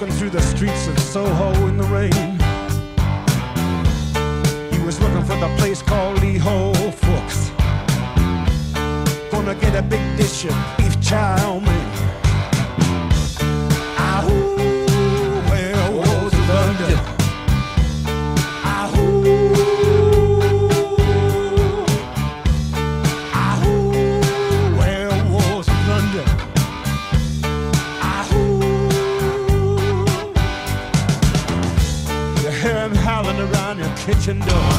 walking through the streets of Soho in the rain. He was looking for the place called Lee Ho Fooks. Gonna get a big dish of beef chow mein. Ahoo, where was London? Ahoo, ahoo, where was London? Ahoo, you hear him howling around your kitchen door.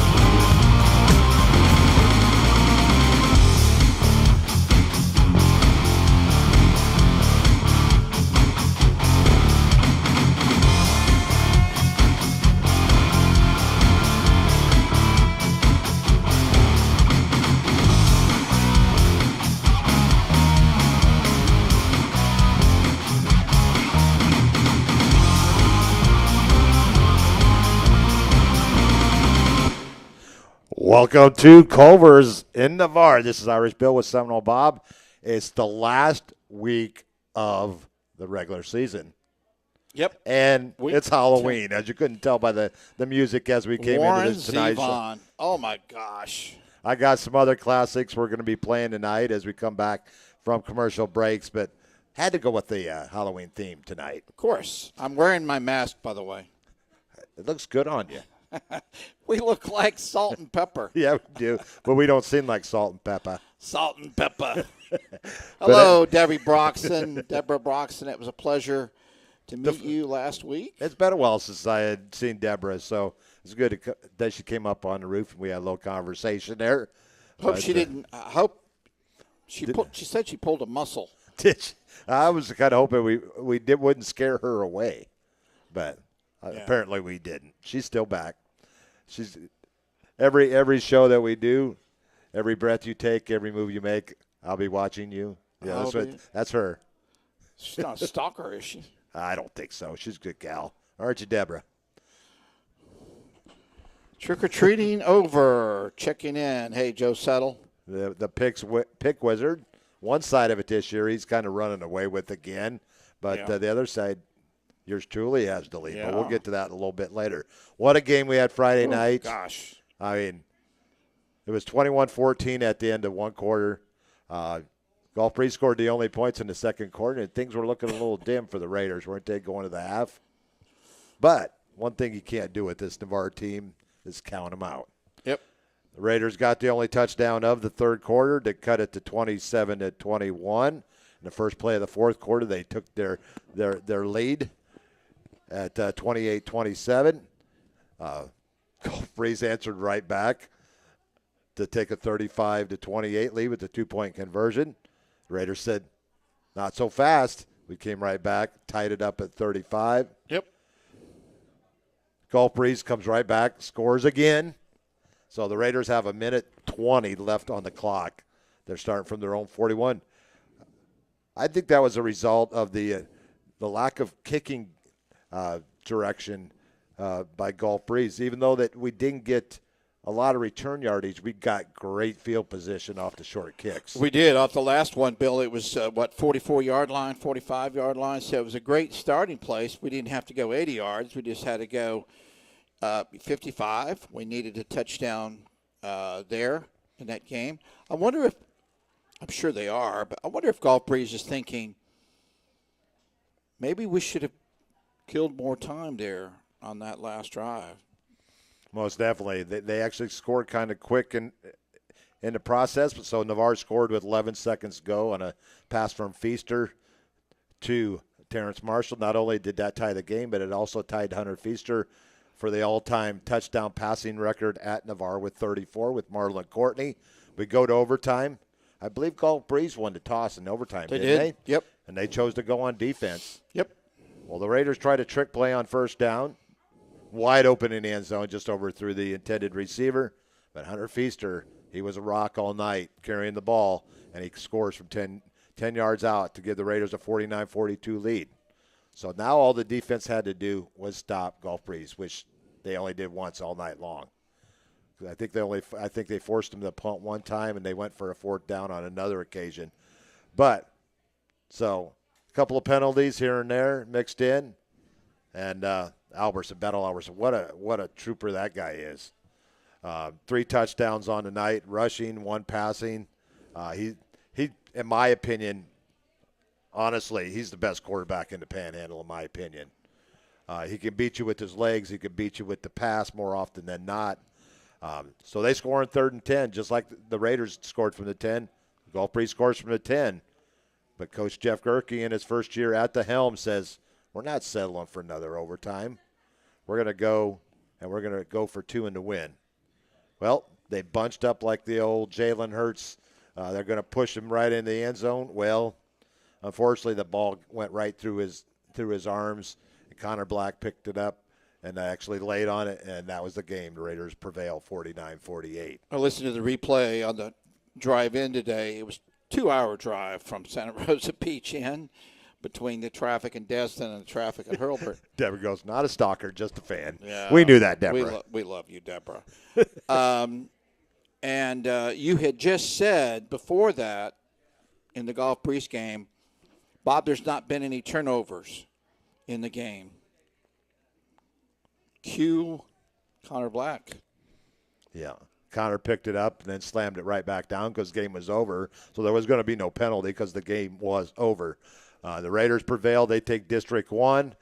Welcome to Culver's in Navarre. This is Irish Bill with Seminole Bob. It's the last week of the regular season. Yep. And it's Halloween, as you couldn't tell by the music as we came into this tonight show. Oh, my gosh. I got some other classics we're going to be playing tonight as we come back from commercial breaks, but had to go with the Halloween theme tonight. Of course. I'm wearing my mask, by the way. It looks good on you. We look like salt and pepper. Yeah, we do, but we don't seem like salt and pepper. Salt and pepper. Hello, Deborah Broxton. It was a pleasure to meet you last week. It's been a while since I had seen Deborah, so it's good that she came up on the roof and we had a little conversation there. Hope she didn't. I hope she said she pulled a muscle. Did she? I was kind of hoping we wouldn't scare her away, but apparently we didn't. She's still back. She's every show that we do, every breath you take, every move you make, I'll be watching you. Yeah, that's her. She's not a stalker, is she? I don't think so. She's a good gal. Aren't you, Deborah? Trick-or-treating over. Checking in. Hey, Joe Settle. The pick wizard. One side of it this year he's kind of running away with again, but the other side, yours truly has the lead. But we'll get to that in a little bit later. What a game we had Friday night. Gosh. I mean, it was 21-14 at the end of one quarter. Gulf Breeze scored the only points in the second quarter, and things were looking a little dim for the Raiders, weren't they, going to the half? But one thing you can't do with this Navarre team is count them out. Yep. The Raiders got the only touchdown of the third quarter to cut it to 27-21. In the first play of the fourth quarter, they took their lead at 28-27. Gulf Breeze answered right back to take a 35-28 lead with the 2-point conversion. The Raiders said, not so fast. We came right back, tied it up at 35. Yep. Gulf Breeze comes right back, scores again. So the Raiders have a minute 20 left on the clock. They're starting from their own 41. I think that was a result of the lack of kicking direction by Gulf Breeze. Even though that we didn't get a lot of return yardage, we got great field position off the short kicks. We did. Off the last one, Bill, it was, 44-yard line, 45-yard line. So it was a great starting place. We didn't have to go 80 yards. We just had to go 55. We needed a touchdown there in that game. I wonder if, I'm sure they are, but I wonder if Gulf Breeze is thinking maybe we should have killed more time there on that last drive. Most definitely. They actually scored kind of quick in the process. So Navarre scored with 11 seconds to go on a pass from Feaster to Terrence Marshall. Not only did that tie the game, but it also tied Hunter Feaster for the all-time touchdown passing record at Navarre with 34 with Marlon Courtney. We go to overtime. I believe Gulf Breeze won the toss in overtime, didn't they? Yep. And they chose to go on defense. Yep. Well, the Raiders tried a trick play on first down. Wide open in the end zone, just overthrew the intended receiver. But Hunter Feaster, he was a rock all night carrying the ball, and he scores from 10 yards out to give the Raiders a 49-42 lead. So now all the defense had to do was stop Gulf Breeze, which they only did once all night long. I think they forced them to punt one time, and they went for a fourth down on another occasion. But so a couple of penalties here and there mixed in. And Albertson, Beto Albertson, what a trooper that guy is. 3 touchdowns on the night, rushing, 1 passing. He, in my opinion, honestly, he's the best quarterback in the Panhandle, in my opinion. He can beat you with his legs. He can beat you with the pass more often than not. So they score on 3rd and 10, just like the Raiders scored from the 10. Gulf Breeze scores from the 10. But Coach Jeff Gerke, in his first year at the helm, says, we're not settling for another overtime. We're going to go, and we're going to go for 2 and to win. Well, they bunched up like the old Jalen Hurts. They're going to push him right in the end zone. Well, unfortunately, the ball went right through his arms. And Connor Black picked it up and actually laid on it, and that was the game. The Raiders prevail 49-48. I listened to the replay on the drive in today. It was a 2-hour drive from Santa Rosa Beach in between the traffic in Destin and the traffic at Hurlburt. Deborah goes, not a stalker, just a fan. Yeah, we knew that, Deborah. We love you, Deborah. And you had just said before that in the Gulf Breeze game, Bob, there's not been any turnovers in the game. Cue Connor Black. Yeah. Connor picked it up and then slammed it right back down because the game was over. So there was going to be no penalty because the game was over. The Raiders prevailed. They take District 1.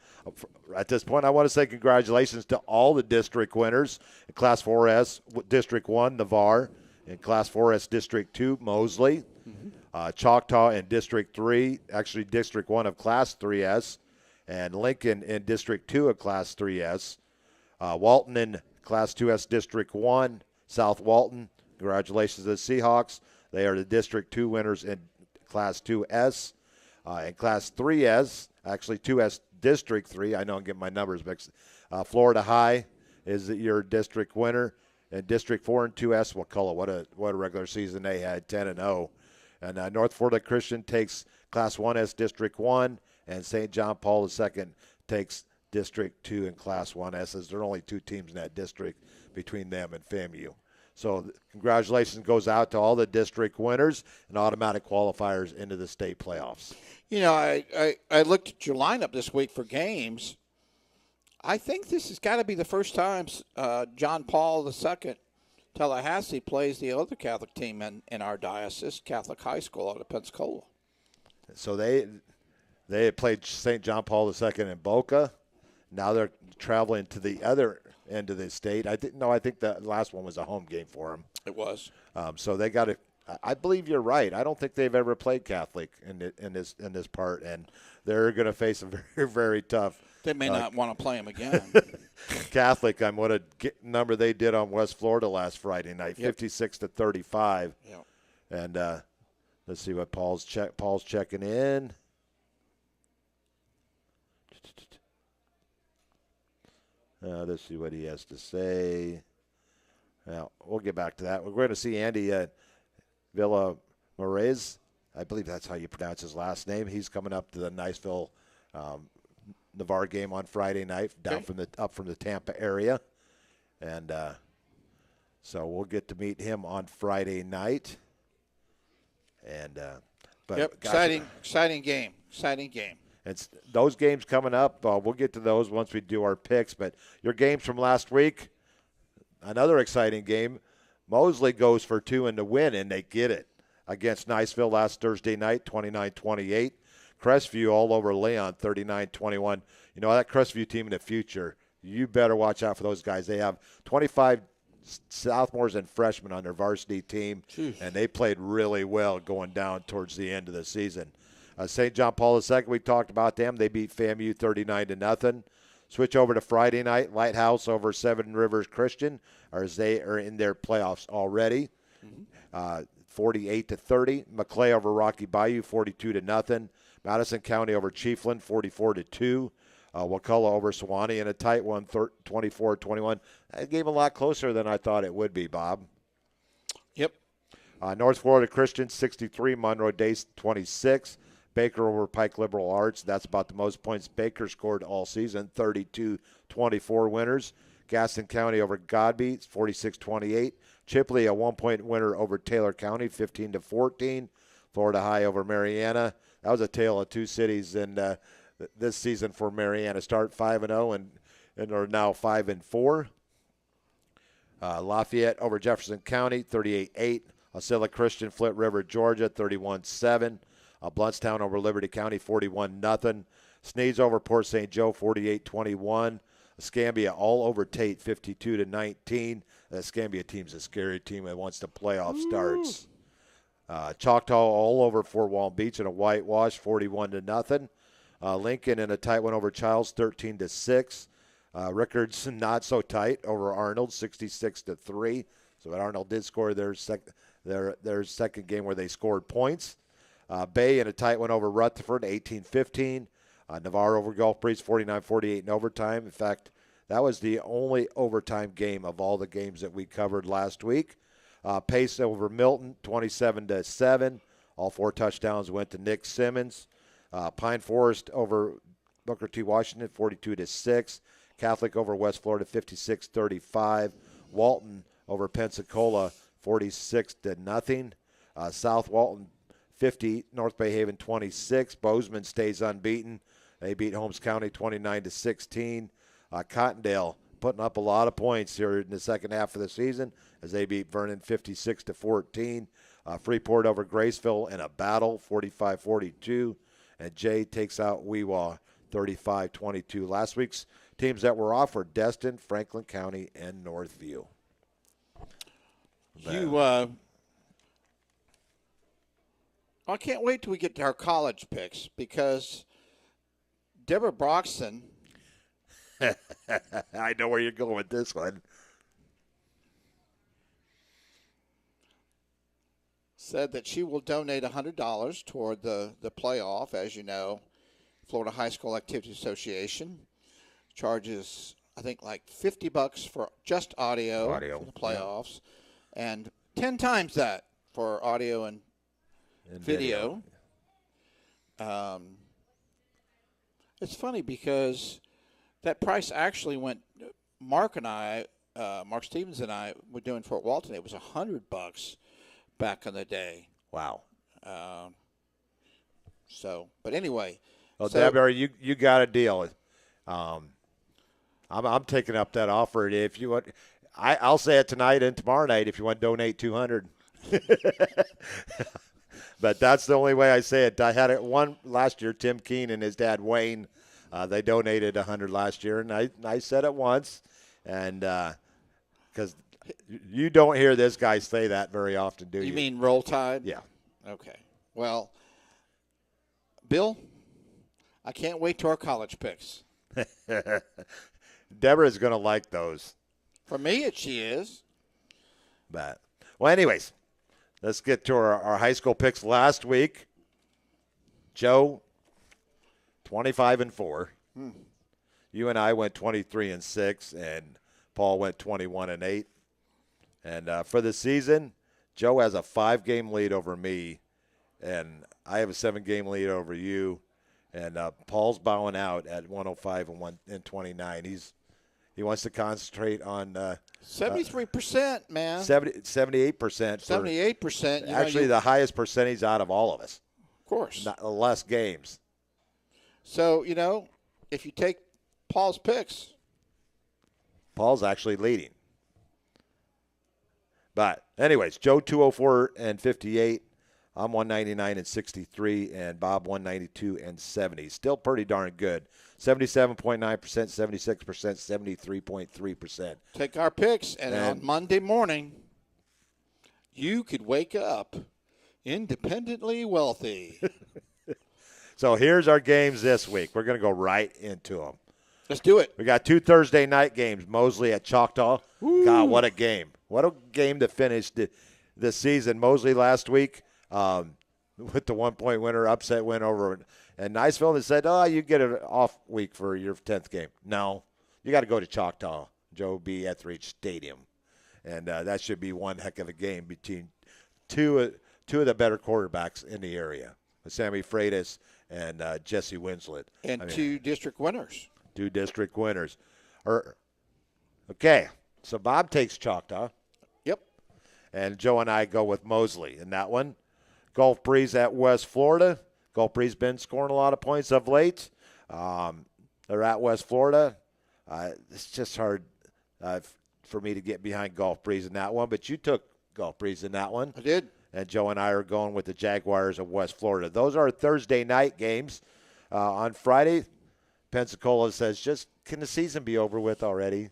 At this point, I want to say congratulations to all the district winners. In Class 4S, District 1, Navarre. In Class 4S, District 2, Mosley. Choctaw in District 3, actually District 1 of Class 3S. And Lincoln in District 2 of Class 3S. Walton in Class 2S, District 1. South Walton, congratulations to the Seahawks. They are the District 2 winners in Class 2S. In Class 3S, actually 2S District 3, I know I'm getting my numbers mixed. Florida High is your district winner. And District 4 and 2S, Wakulla, what a regular season they had, 10-0. And North Florida Christian takes Class 1S District 1, and St. John Paul II takes District 2 and Class 1S, as there are only 2 teams in that district between them and FAMU. So congratulations goes out to all the district winners and automatic qualifiers into the state playoffs. You know, I looked at your lineup this week for games. I think this has got to be the first time John Paul II Tallahassee plays the other Catholic team in our diocese, Catholic High School out of Pensacola. So they had played St. John Paul II in Boca. Now they're traveling to the other end of the state. I think the last one was a home game for them. It was. So they got to. I believe you're right. I don't think they've ever played Catholic in this part, and they're going to face a very, very tough. They may not want to play them again. Catholic. What a number they did on West Florida last Friday night, 56-35. Yep. And let's see what Paul's checking in. Let's see what he has to say. Now, we'll get back to that. We're going to see Andy Villa Morez. I believe that's how you pronounce his last name. He's coming up to the Niceville Navarre game on Friday night up from the Tampa area. And so we'll get to meet him on Friday night. And exciting game. It's those games coming up. We'll get to those once we do our picks. But your games from last week, another exciting game. Mosley goes for 2 and to win, and they get it against Niceville last Thursday night, 29-28. Crestview all over Leon, 39-21. You know, that Crestview team in the future, you better watch out for those guys. They have 25 sophomores and freshmen on their varsity team, and they played really well going down towards the end of the season. St. John Paul II, we talked about them. They beat FAMU 39-0. Switch over to Friday night, Lighthouse over Seven Rivers Christian, as they are in their playoffs already. 48-30. McClay over Rocky Bayou, 42-0. Madison County over Chiefland, 44-2. Wakulla over Sewanee in a tight one, 24-21. That game a lot closer than I thought it would be, Bob. Yep. North Florida Christian, 63. Monroe Day, 26. Baker over Pike Liberal Arts. That's about the most points Baker scored all season, 32-24 winners. Gaston County over Godby, 46-28. Chipley, a 1-point winner over Taylor County, 15-14. Florida High over Mariana. That was a tale of two cities, and this season for Mariana. Start 5-0 and are now 5-4. Lafayette over Jefferson County, 38-8. Osceola Christian, Flint River, Georgia, 31-7. Bluntstown over Liberty County, 41-0. Sneeds over Port St. Joe, 48-21. Escambia all over Tate, 52-19. The Escambia team's a scary team that once the playoff starts. Choctaw all over Fort Walton Beach in a whitewash, 41-0. Lincoln in a tight one over Childs, 13-6. Rickards not so tight over Arnold, 66-3. So Arnold did score their second game where they scored points. Bay in a tight one over Rutherford, 18-15. Navarre over Gulf Breeze, 49-48 in overtime. In fact, that was the only overtime game of all the games that we covered last week. Pace over Milton, 27-7. All 4 touchdowns went to Nick Simmons. Pine Forest over Booker T. Washington, 42-6. Catholic over West Florida, 56-35. Walton over Pensacola, 46-0. South Walton, 50. North Bay Haven, 26. Bozeman stays unbeaten. They beat Holmes County 29-16. Cottondale putting up a lot of points here in the second half of the season as they beat Vernon 56-14. Freeport over Graceville in a battle, 45-42. And Jay takes out Weewaw 35-22. Last week's teams that were off were Destin, Franklin County, and Northview. I can't wait till we get to our college picks because Deborah Broxton. I know where you're going with this one. Said that she will donate $100 toward the playoff. As you know, Florida High School Activity Association charges, I think, like $50 for just audio for the playoffs, and 10 times that for audio and video. It's funny because that price actually went. Mark Stevens and I were doing Fort Walton. It was $100 back in the day. Wow. But anyway. Well, Deborah, you got a deal. I'm taking up that offer. If you want, I'll say it tonight and tomorrow night. If you want to donate $200. But that's the only way I say it. I had it one last year. Tim Keene and his dad Wayne, they donated $100 last year, and I said it once, and because you don't hear this guy say that very often, do you? You mean Roll Tide? Yeah. Okay. Well, Bill, I can't wait to our college picks. Deborah's going to like those. For me, she is. But well, anyways. Let's get to our high school picks last week. Joe, 25-4. You and I went 23-6, and Paul went 21-8. And for the season, Joe has a 5-game lead over me, and I have a 7-game lead over you. And Paul's bowing out at 105-29. He wants to concentrate on 73%, man. 78%. 78%. Actually, the highest percentage out of all of us. Of course. Not less games. So, if you take Paul's picks. Paul's actually leading. But, anyways, Joe 204-58. I'm 199-63, and Bob 192-70. Still pretty darn good. 77.9%, 76%, 73.3%. Take our picks, and on Monday morning, you could wake up independently wealthy. So here's our games this week. We're going to go right into them. Let's do it. We got 2 Thursday night games. Mosley at Choctaw. Ooh. God, what a game. What a game to finish the season. Mosley last week with the 1-point winner, upset win over and Niceville. They said, you get an off week for your 10th game. No, you got to go to Choctaw, Joe B. Etheridge Stadium. And that should be one heck of a game between two of the better quarterbacks in the area, Sammy Freitas and Jesse Winslet. And 2 district winners. 2 district winners. Okay, so Bob takes Choctaw. Yep. And Joe and I go with Mosley in that one. Gulf Breeze at West Florida. Gulf Breeze been scoring a lot of points of late. They're at West Florida. It's just hard for me to get behind Gulf Breeze in that one, but you took Gulf Breeze in that one. I did. And Joe and I are going with the Jaguars of West Florida. Those are Thursday night games. On Friday, Pensacola says, can the season be over with already?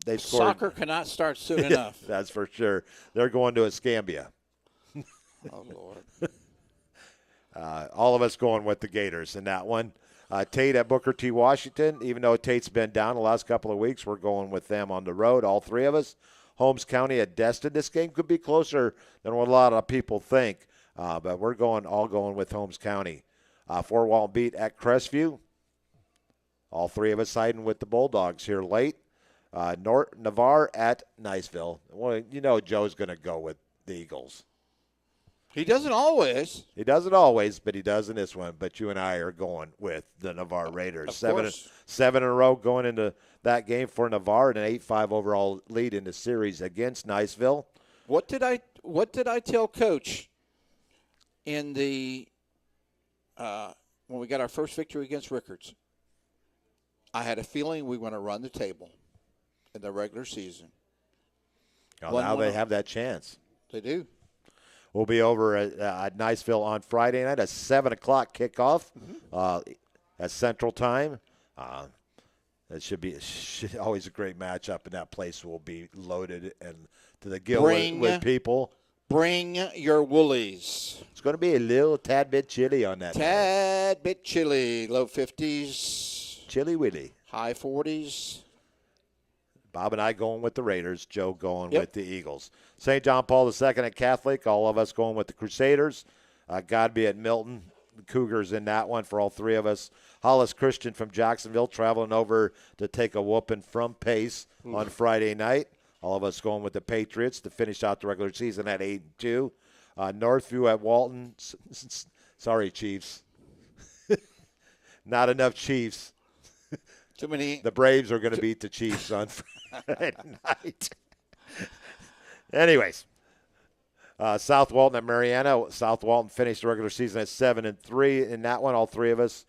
They've scored. Soccer cannot start soon enough. That's for sure. They're going to Escambia. Oh, Lord. All of us going with the Gators in that one. Tate at Booker T. Washington. Even though Tate's been down the last couple of weeks, we're going with them on the road, all three of us. Holmes County at Destin. This game could be closer than what a lot of people think, but we're all going with Holmes County. Fort Walton Beat at Crestview. All three of us siding with the Bulldogs here late. Navarre at Niceville. Well, Joe's going to go with the Eagles. He doesn't always. He doesn't always, but he does in this one. But you and I are going with the Navarre Raiders. Seven in a row going into that game for Navarre, and an 8-5 overall lead in the series against Niceville. What did I tell Coach in the when we got our first victory against Rickards? I had a feeling we were going to run the table in the regular season. Well, now they have that chance. They do. We'll be over at Niceville on Friday night, a 7 o'clock kickoff at Central Time. It should be always a great matchup, and that place will be loaded and to the gill with people. Bring your woolies. It's going to be a little tad bit chilly on that. Tad bit chilly. Low 50s. Chilly willy. High 40s. Bob and I going with the Raiders. Joe going with the Eagles. St. John Paul II at Catholic. All of us going with the Crusaders. Godby at Milton. The Cougars in that one for all three of us. Hollis Christian from Jacksonville traveling over to take a whooping from Pace on Friday night. All of us going with the Patriots to finish out the regular season at 8-2. Northview at Walton. Sorry, Chiefs. Not enough Chiefs. Too many. The Braves are going to beat the Chiefs on Friday night. Anyways, South Walton at Mariana. South Walton finished the regular season at 7-3 in that one. All three of us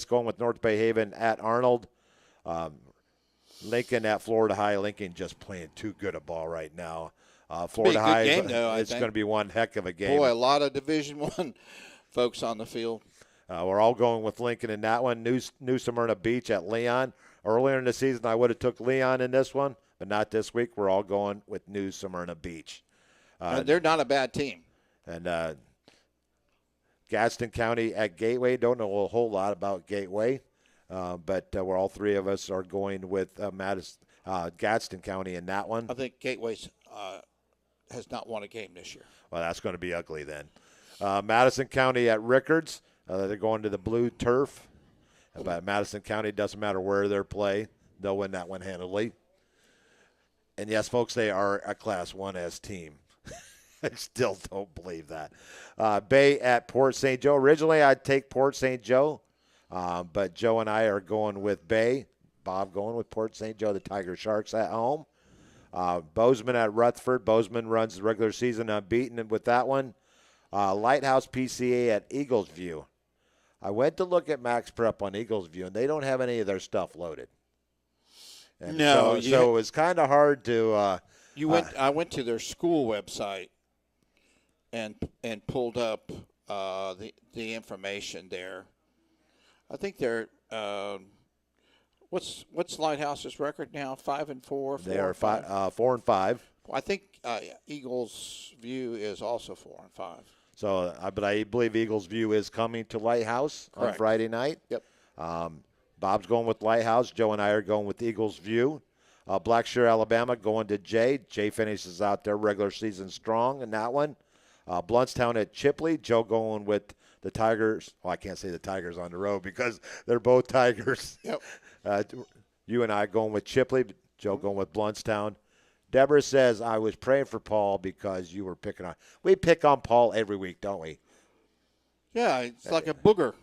going with North Bay Haven at Arnold. Lincoln at Florida High. Lincoln just playing too good a ball right now. Florida High, game, though, it's going to be one heck of a game. Boy, a lot of Division I folks on the field. We're all going with Lincoln in that one. New Smyrna Beach at Leon. Earlier in the season, I would have took Leon in this one, but not this week. We're all going with New Smyrna Beach. They're not a bad team. And Gadsden County at Gateway. Don't know a whole lot about Gateway, but we're all three of us are going with Gadsden County in that one. I think Gateway's has not won a game this year. Well, that's going to be ugly then. Madison County at Rickards. They're going to the blue turf. But Madison County, doesn't matter where they play, they'll win that one handily. And, yes, folks, they are a Class 1S team. I still don't believe that. Bay at Port St. Joe. Originally, I'd take Port St. Joe, but Joe and I are going with Bay. Bob going with Port St. Joe, the Tiger Sharks at home. Bozeman at Rutherford. Bozeman runs the regular season unbeaten with that one. Lighthouse PCA at Eagles View. I went to look at Max Prep on Eagles View, and they don't have any of their stuff loaded. And so it was kind of hard to. I went to their school website and pulled up the information there. I think they're what's Lighthouse's record now? 5-4. They are 4-5. I think Eagles View is also 4-5. So, but I believe Eagles View is coming to Lighthouse on Friday night. Yep. Bob's going with Lighthouse. Joe and I are going with Eagles View. Blackshear, Alabama, going to Jay. Jay finishes out their regular season strong in that one. Bluntstown at Chipley. Joe going with the Tigers. Well, I can't say the Tigers on the road because they're both Tigers. Yep. You and I going with Chipley. Joe going with Bluntstown. Deborah says, I was praying for Paul because you were picking on. We pick on Paul every week, don't we? Yeah, it's like a booger.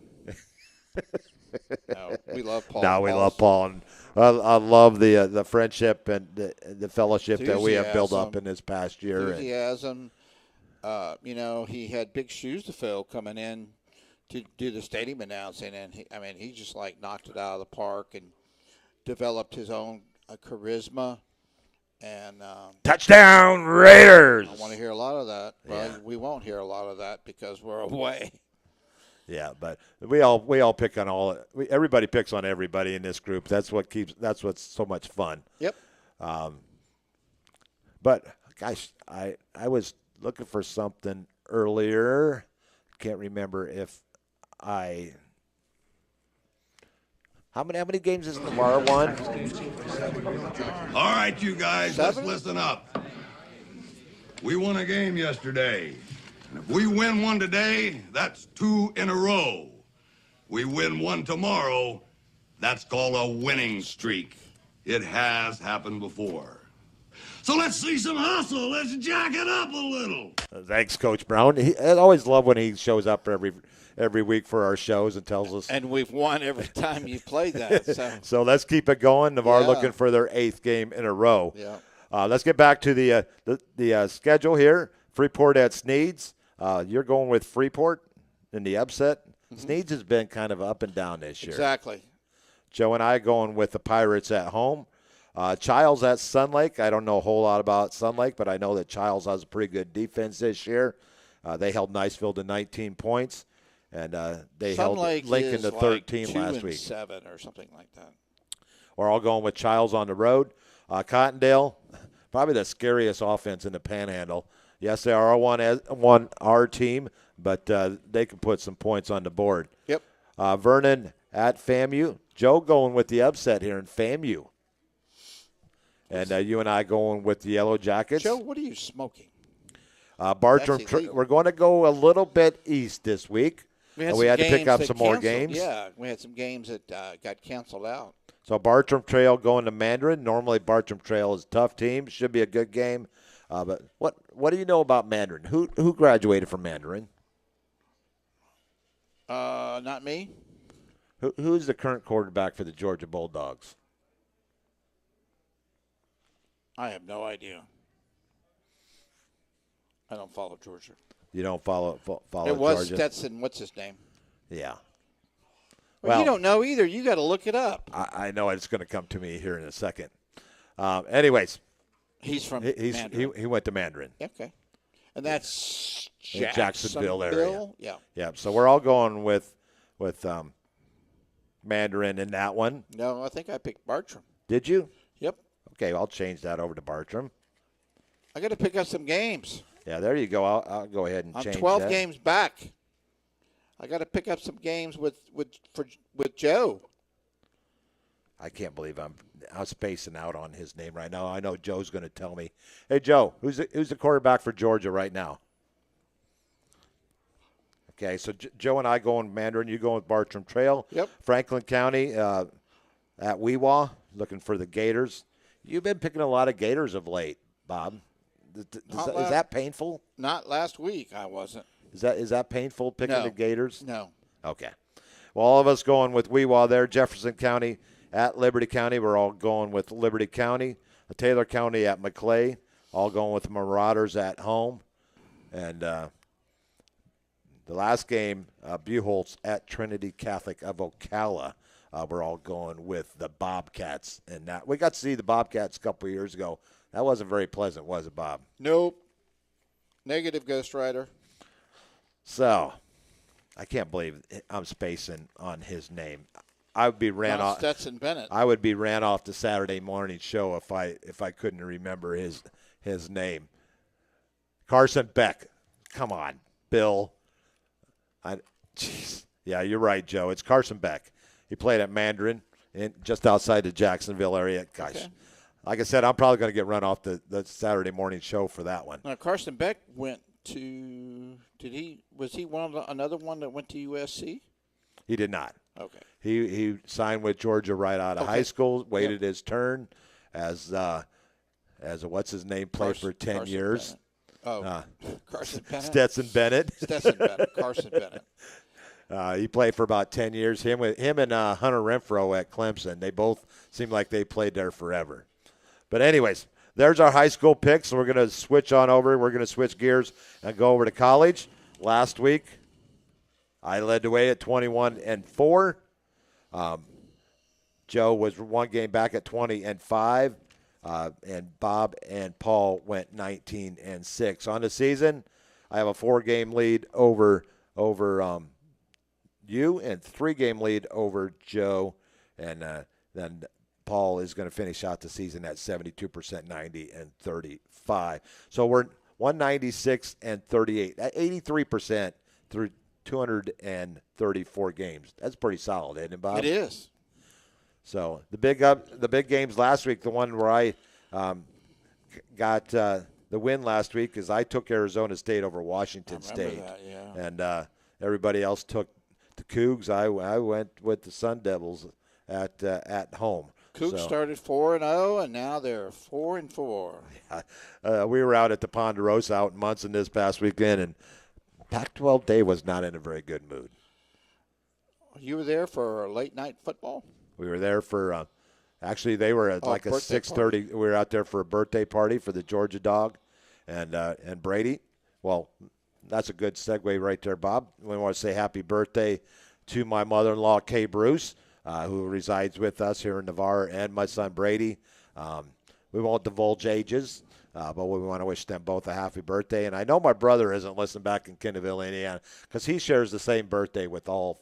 No, we love Paul. No, we love Paul. And I love the friendship and the fellowship that we have built up in this past year. Enthusiasm. He had big shoes to fill coming in to do the stadium announcing, and he just like knocked it out of the park and developed his own charisma. And Touchdown Raiders! I want to hear a lot of that. Well, Yeah. we won't hear a lot of that because we're away. Yeah, but we all pick on everybody picks on everybody in this group. That's what's so much fun. Yep. But gosh, I was looking for something earlier. Can't remember if how many games has Navarre won? All right, you guys, let's 7? listen up. We won a game yesterday. And if we win one today, that's 2 in a row. We win one tomorrow, that's called a winning streak. It has happened before. So let's see some hustle. Let's jack it up a little. Thanks, Coach Brown. I always love when he shows up every week for our shows and tells us. And we've won every time you played that. So, So let's keep it going. Navarre Yeah. looking for their 8th game in a row. yeah. Let's get back to the schedule here. Freeport at Sneads. You're going with Freeport in the upset. Sneads has been kind of up and down this year. Exactly. Joe and I going with the Pirates at home. Childs at Sun Lake. I don't know a whole lot about Sun Lake, but I know that Childs has a pretty good defense this year. They held Niceville to 19 points, and they Sun held Lake Lincoln is to 13 like last 2 week. and 7 or something like that. We're all going with Childs on the road. Cottondale, probably the scariest offense in the Panhandle. Yes, they are one our team, but they can put some points on the board. Yep. Vernon at FAMU. Joe going with the upset here in FAMU. And you and I going with the Yellow Jackets. Joe, what are you smoking? Bartram, That's illegal. we're going to go a little bit east this week. We And some we had to pick games up that some more canceled. games. Yeah, we had some games that got canceled out. So Bartram Trail going to Mandarin. Normally Bartram Trail is a tough team. Should be a good game. But what do you know about Mandarin? Who graduated from Mandarin? Not me. Who's the current quarterback for the Georgia Bulldogs? I have no idea. I don't follow Georgia. You don't follow It was Georgia? Stetson. What's his name? Yeah. Well, you don't know either. You got to look it up. I know it's going to come to me here in a second. Anyways, He's from he Mandarin. went to Mandarin. Okay. And that's In Jacksonville area. Yeah. Yeah. So we're all going with Mandarin in that one. No, I think I picked Bartram. Did you? Yep. Okay, I'll change that over to Bartram. I got to pick up some games. Yeah, there you go. I'll go ahead and I'm change 12 that. games back. I got to pick up some games with Joe. I can't believe I'm spacing out on his name right now. I know Joe's going to tell me. Hey, Joe, who's the quarterback for Georgia right now? Okay, so Joe and I going Mandarin. You going with Bartram Trail. Yep. Franklin County at Weewa, looking for the Gators. You've been picking a lot of Gators of late, Bob. Is that painful? Not last week. I wasn't. Is that painful picking No. the Gators? No. Okay. Well, all of us going with Weewa there. Jefferson County at Liberty County. We're all going with Liberty County. Taylor County at McClay. All going with Marauders at home. And the last game, Buchholz at Trinity Catholic of Ocala. We're all going with the Bobcats. And that we got to see the Bobcats a couple of years ago. That wasn't very pleasant, was it, Bob? Nope. Negative, Ghost Rider. So, I can't believe I'm spacing on his name. I would be ran off. Stetson Bennett. I would be ran off the Saturday morning show if I couldn't remember his name. Carson Beck. Come on, Bill. Yeah, you're right, Joe. It's Carson Beck. He played at Mandarin just outside the Jacksonville area. Gosh, Okay. Like I said, I'm probably going to get run off the Saturday morning show for that one. Now, Carson Beck went to. Was he another one that went to USC? He did not. Okay. He signed with Georgia right out of high school. Waited his turn as a what's his name played for 10 Carson years. Bennett. Carson Bennett. Stetson Bennett. Stetson Bennett. Carson Bennett. He played for about 10 years. Him and Hunter Renfro at Clemson. They both seem like they played there forever. But anyways, there's our high school picks. So we're going to switch on over. We're going to switch gears and go over to college. Last week, I led the way at 21-4. Joe was one game back at 20-5. And Bob and Paul went 19-6. On the season, I have a 4-game lead over you and 3-game lead over Joe. And then Paul is going to finish out the season at 72%, 90-35. So we're 196-38. At 83% through 234 games. That's pretty solid, isn't it, Bob? It is. So the big games last week, the one where I got the win last week is I took Arizona State over Washington State. That, yeah. And everybody else took the Cougs. I went with the Sun Devils at home. Cougs started 4-0, and now they're 4-4. We were out at the Ponderosa out in Munson this past weekend, and Pac-12 Day was not in a very good mood. You were there for late night football? We were there for actually they were at like a 6:30. We were out there for a birthday party for the Georgia Dog and Brady. Well, that's a good segue right there, Bob. We want to say happy birthday to my mother-in-law, Kay Bruce, who resides with us here in Navarre, and my son Brady. We won't divulge ages, but we want to wish them both a happy birthday. And I know my brother isn't listening back in Kendallville, Indiana, because he shares the same birthday with all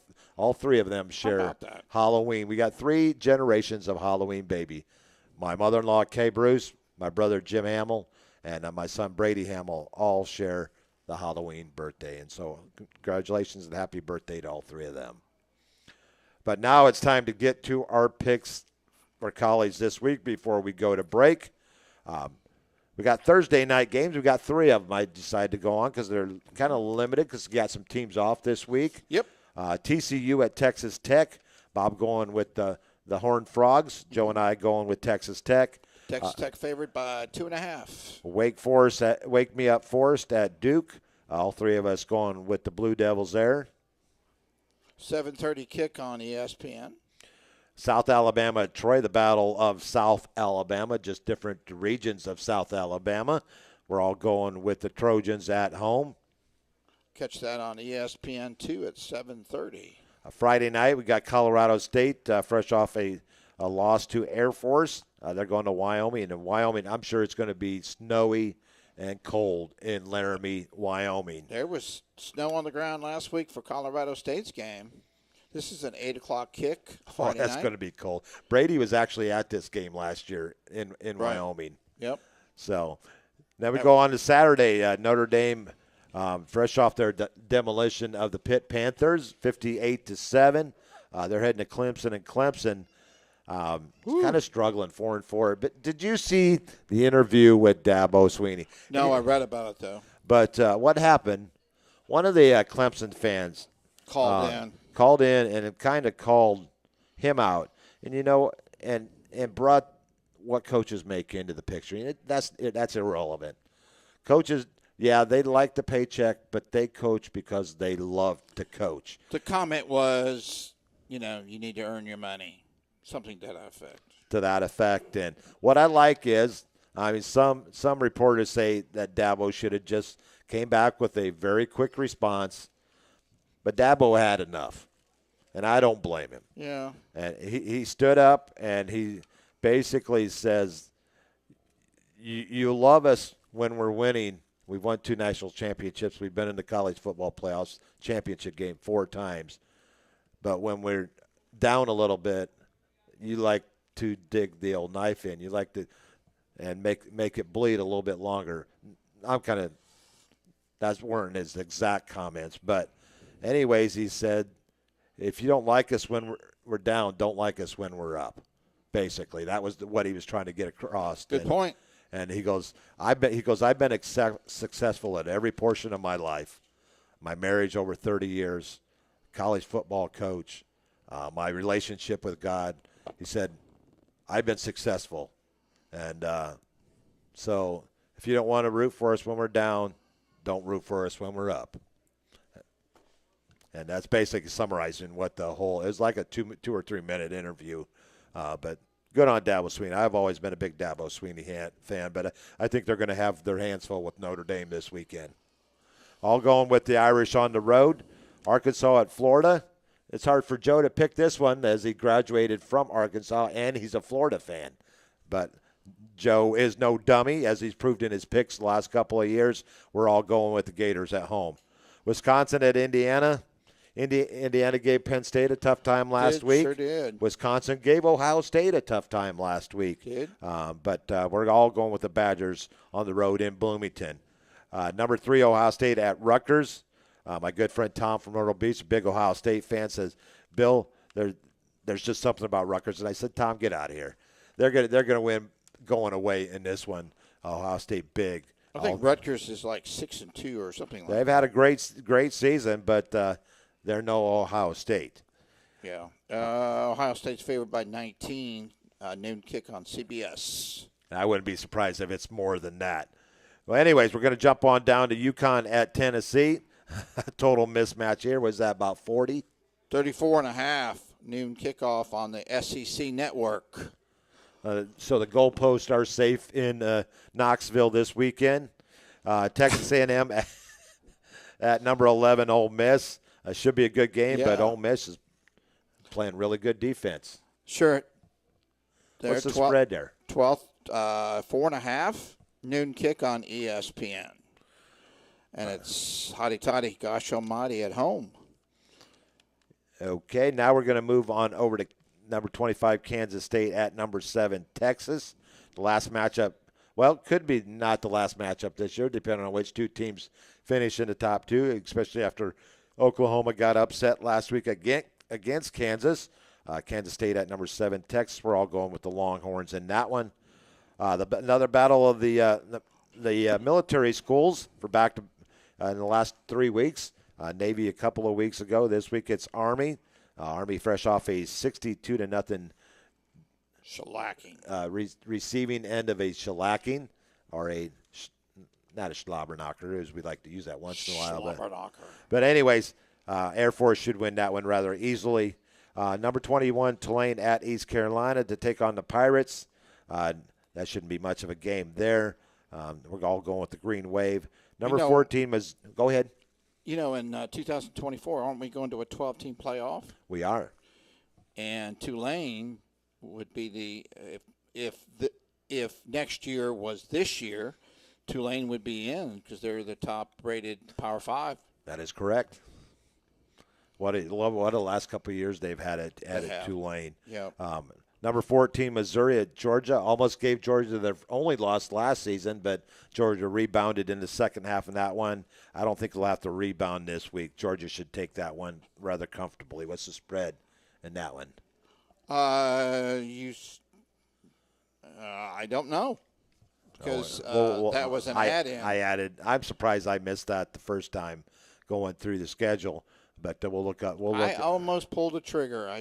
three of them share Halloween. We got 3 generations of Halloween baby. My mother-in-law, Kay Bruce, my brother, Jim Hamill, and my son, Brady Hamill, all share the Halloween birthday. And so congratulations and happy birthday to all 3 of them. But now it's time to get to our picks for college this week before we go to break. We got Thursday night games. We got 3 of them I decided to go on because they're kind of limited because we got some teams off this week. Yep. TCU at Texas Tech. Bob going with the Horned Frogs. Joe and I going with Texas Tech. Texas Tech favored by 2.5. Wake Me Up Forest at Duke. All 3 of us going with the Blue Devils there. 7:30 kick on ESPN. South Alabama at Troy, the Battle of South Alabama, just different regions of South Alabama. We're all going with the Trojans at home. Catch that on ESPN2 at 7:30. Friday night, we got Colorado State fresh off a loss to Air Force. They're going to Wyoming. And in Wyoming, I'm sure it's going to be snowy and cold in Laramie, Wyoming. There was snow on the ground last week for Colorado State's game. This is an 8 o'clock kick Friday that's night. going to be cold. Brady was actually at this game last year in Right. Wyoming. Yep. So then we go on to Saturday. Notre Dame, fresh off their demolition of the Pitt Panthers, 58-7. They're heading to Clemson, and Clemson kind of struggling 4-4. But did you see the interview with Dabo Swinney? No, I read about it though. But what happened? One of the Clemson fans called in and kind of called him out, and brought what coaches make into the picture. That's irrelevant. Coaches, yeah, they like the paycheck, but they coach because they love to coach. The comment was, you need to earn your money, something to that effect. To that effect, and what I like is, some reporters say that Dabo should have just came back with a very quick response. But Dabo had enough, and I don't blame him. Yeah. And he stood up, and he basically says, you love us when we're winning. We've won 2 national championships. We've been in the college football playoffs championship game 4 times. But when we're down a little bit, you like to dig the old knife in. You like to and make it bleed a little bit longer. That weren't his exact comments, but anyways, he said, if you don't like us when we're down, don't like us when we're up. Basically, that was what he was trying to get across. Good point. And he goes, I've been successful at every portion of my life. My marriage over 30 years, college football coach, my relationship with God. He said, I've been successful. And so if you don't want to root for us when we're down, don't root for us when we're up. And that's basically summarizing what the whole – it was like a 2 or 3 minute interview. But good on Dabo Swinney. I've always been a big Dabo Swinney fan, but I think they're going to have their hands full with Notre Dame this weekend. All going with the Irish on the road. Arkansas at Florida. It's hard for Joe to pick this one as he graduated from Arkansas, and he's a Florida fan. But Joe is no dummy, as he's proved in his picks the last couple of years. We're all going with the Gators at home. Wisconsin at Indiana. Indiana gave Penn State a tough time last week. Sure did. Wisconsin gave Ohio State a tough time last week. Did. But we're all going with the Badgers on the road in Bloomington. Number 3, Ohio State at Rutgers. My good friend Tom from Myrtle Beach, a big Ohio State fan, says, Bill, there's just something about Rutgers. And I said, Tom, get out of here. They're gonna win going away in this one. Ohio State big. I think Rutgers is like 6-2 or something like that. They've had a great season, but they're no Ohio State. Yeah. Ohio State's favored by 19, noon kick on CBS. I wouldn't be surprised if it's more than that. Well, anyways, we're going to jump on down to UConn at Tennessee. Total mismatch here. Was that about 40? 34.5, noon kickoff on the SEC network. So the goalposts are safe in Knoxville this weekend. Texas A&M at number 11, Ole Miss. Should be a good game, but Ole Miss is playing really good defense. Sure. What's the spread there? 4.5, noon kick on ESPN. And it's hotty-toddy, gosh almighty, at home. Okay, now we're going to move on over to number 25, Kansas State at number 7, Texas. The last matchup, well, could be not the last matchup this year, depending on which two teams finish in the top 2, especially after Oklahoma got upset last week against Kansas. Kansas State at number 7, Texas. We're all going with the Longhorns in that one. Another battle of the military schools for back to in the last 3 weeks. Navy a couple of weeks ago. This week it's Army. Army fresh off a 62-0 shellacking. Receiving end of a shellacking, or not a slobberknocker, as we like to use that once in a while. But anyways, Air Force should win that one rather easily. Number 21, Tulane at East Carolina to take on the Pirates. That shouldn't be much of a game there. We're all going with the Green Wave. Number 14 was – go ahead. You know, in 2024, aren't we going to a 12-team playoff? We are. And Tulane would be if next year was this year, Tulane would be in because they're the top-rated Power 5. That is correct. What a last couple of years they've had at Tulane. Yeah. Number 14, Missouri at Georgia. Almost gave Georgia their only loss last season, but Georgia rebounded in the second half in that one. I don't think they'll have to rebound this week. Georgia should take that one rather comfortably. What's the spread in that one? I don't know because that was an add-in. I'm surprised I missed that the first time going through the schedule, but we'll look up. I almost pulled the trigger.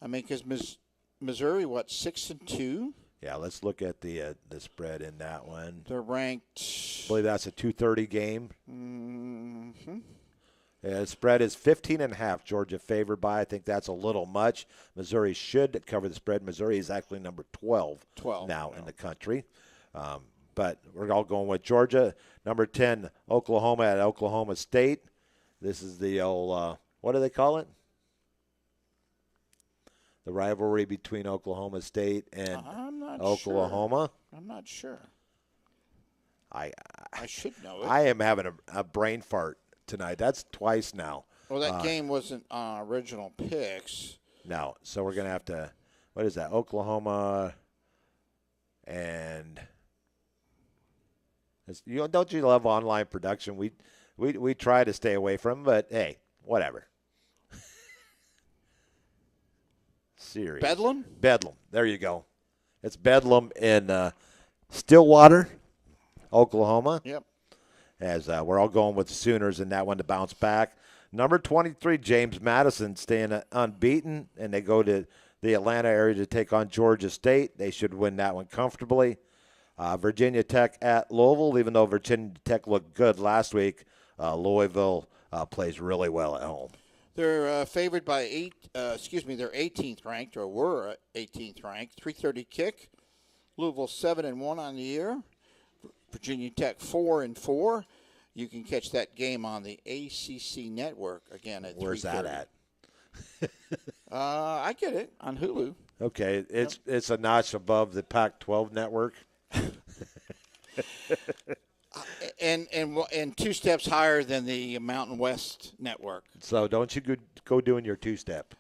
Because Missouri, 6-2? Yeah, let's look at the spread in that one. They're ranked. I believe that's a 2:30 game. Mm-hmm. Yeah, the spread is 15.5. Georgia favored by. I think that's a little much. Missouri should cover the spread. Missouri is actually number 12 now in the country. But we're all going with Georgia. Number 10, Oklahoma at Oklahoma State. This is the old, what do they call it? The rivalry between Oklahoma State and Oklahoma. Sure. I'm not sure. I should know it. I am having a brain fart tonight. That's twice now. Well, that game wasn't on original picks. No, so we're going to have to, what is that, Oklahoma and, don't you love online production? We try to stay away from, but hey, whatever. Series. Bedlam? Bedlam. There you go. It's Bedlam in Stillwater, Oklahoma. Yep. As we're all going with the Sooners in that one to bounce back. Number 23, James Madison, staying unbeaten, and they go to the Atlanta area to take on Georgia State. They should win that one comfortably. Virginia Tech at Louisville, even though Virginia Tech looked good last week, Louisville plays really well at home. They're favored by they're 18th ranked, or were 18th ranked. 3:30 kick. Louisville 7-1 on the year. Virginia Tech 4-4. You can catch that game on the ACC network again at 3:30. Where's that at? I get it on Hulu. Okay, it's a notch above the Pac-12 network. And 2 steps higher than the Mountain West network. So don't you go doing your two-step?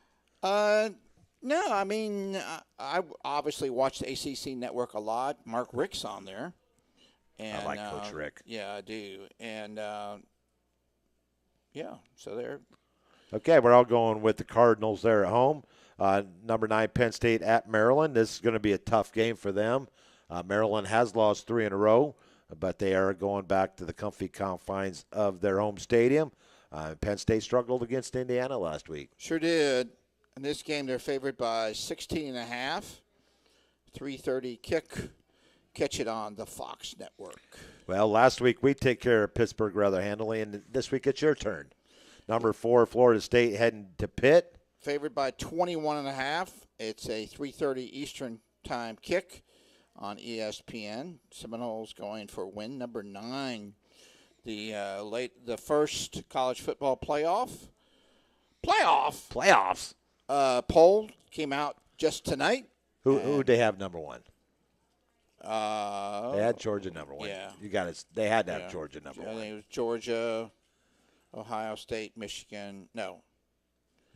No, I mean, I obviously watch the ACC network a lot. Mark Rick's on there. And, I like Coach Rick. Yeah, I do. And, so there. Okay, we're all going with the Cardinals there at home. Number 9, Penn State at Maryland. This is going to be a tough game for them. Maryland has lost 3 in a row, but they are going back to the comfy confines of their home stadium. Penn State struggled against Indiana last week. Sure did. In this game, they're favored by 16.5. 3:30 kick. Catch it on the Fox network. Well, last week we take care of Pittsburgh rather handily, and this week it's your turn. Number 4, Florida State heading to Pitt. Favored by 21.5. It's a 3:30 Eastern time kick on ESPN. Seminoles going for win number 9. The first college football playoffs poll came out just tonight. Who they have number 1? They had Georgia number 1. Yeah. You got it. They had to have Georgia number 1. I think it was Georgia, Ohio State, Michigan. No.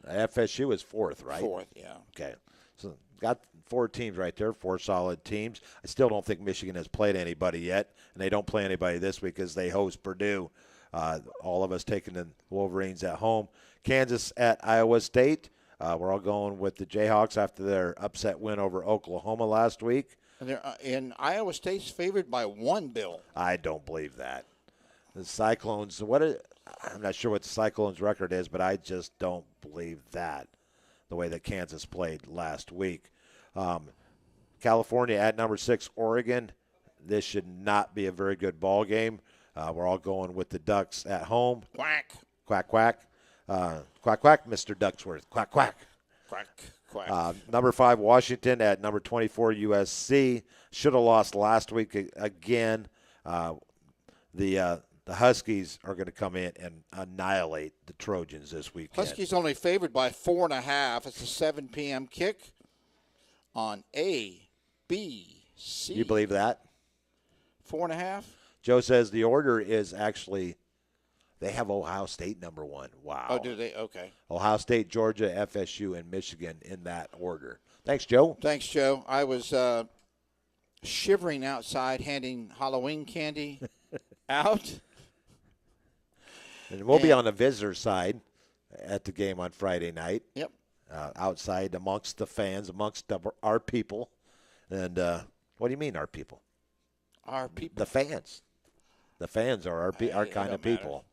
FSU is 4th, right? 4th, yeah. Okay. So got 4 teams right there, 4 solid teams. I still don't think Michigan has played anybody yet, and they don't play anybody this week as they host Purdue. All of us taking the Wolverines at home. Kansas at Iowa State. We're all going with the Jayhawks after their upset win over Oklahoma last week. And Iowa State's favored by 1, Bill. I don't believe that. The Cyclones, I'm not sure what the Cyclones' record is, but I just don't believe that, the way that Kansas played last week. California at number 6, Oregon. This should not be a very good ball game. We're all going with the Ducks at home. Quack. Quack, quack. Quack, quack, Mr. Ducksworth. Quack, quack. Quack, quack. Number 5, Washington at number 24, USC. Should have lost last week again. The Huskies are going to come in and annihilate the Trojans this weekend. Huskies only favored by 4.5. It's a 7 p.m. kick on ABC. You believe that? 4.5? Joe says the order is actually they have Ohio State number 1. Wow. Oh, do they? Okay. Ohio State, Georgia, FSU, and Michigan in that order. Thanks, Joe. Thanks, Joe. I was shivering outside handing Halloween candy out. And we'll be on the visitor side at the game on Friday night. Yep. Outside amongst the fans, amongst our people. And what do you mean, our people? Our people. The fans. The fans are our kind of people.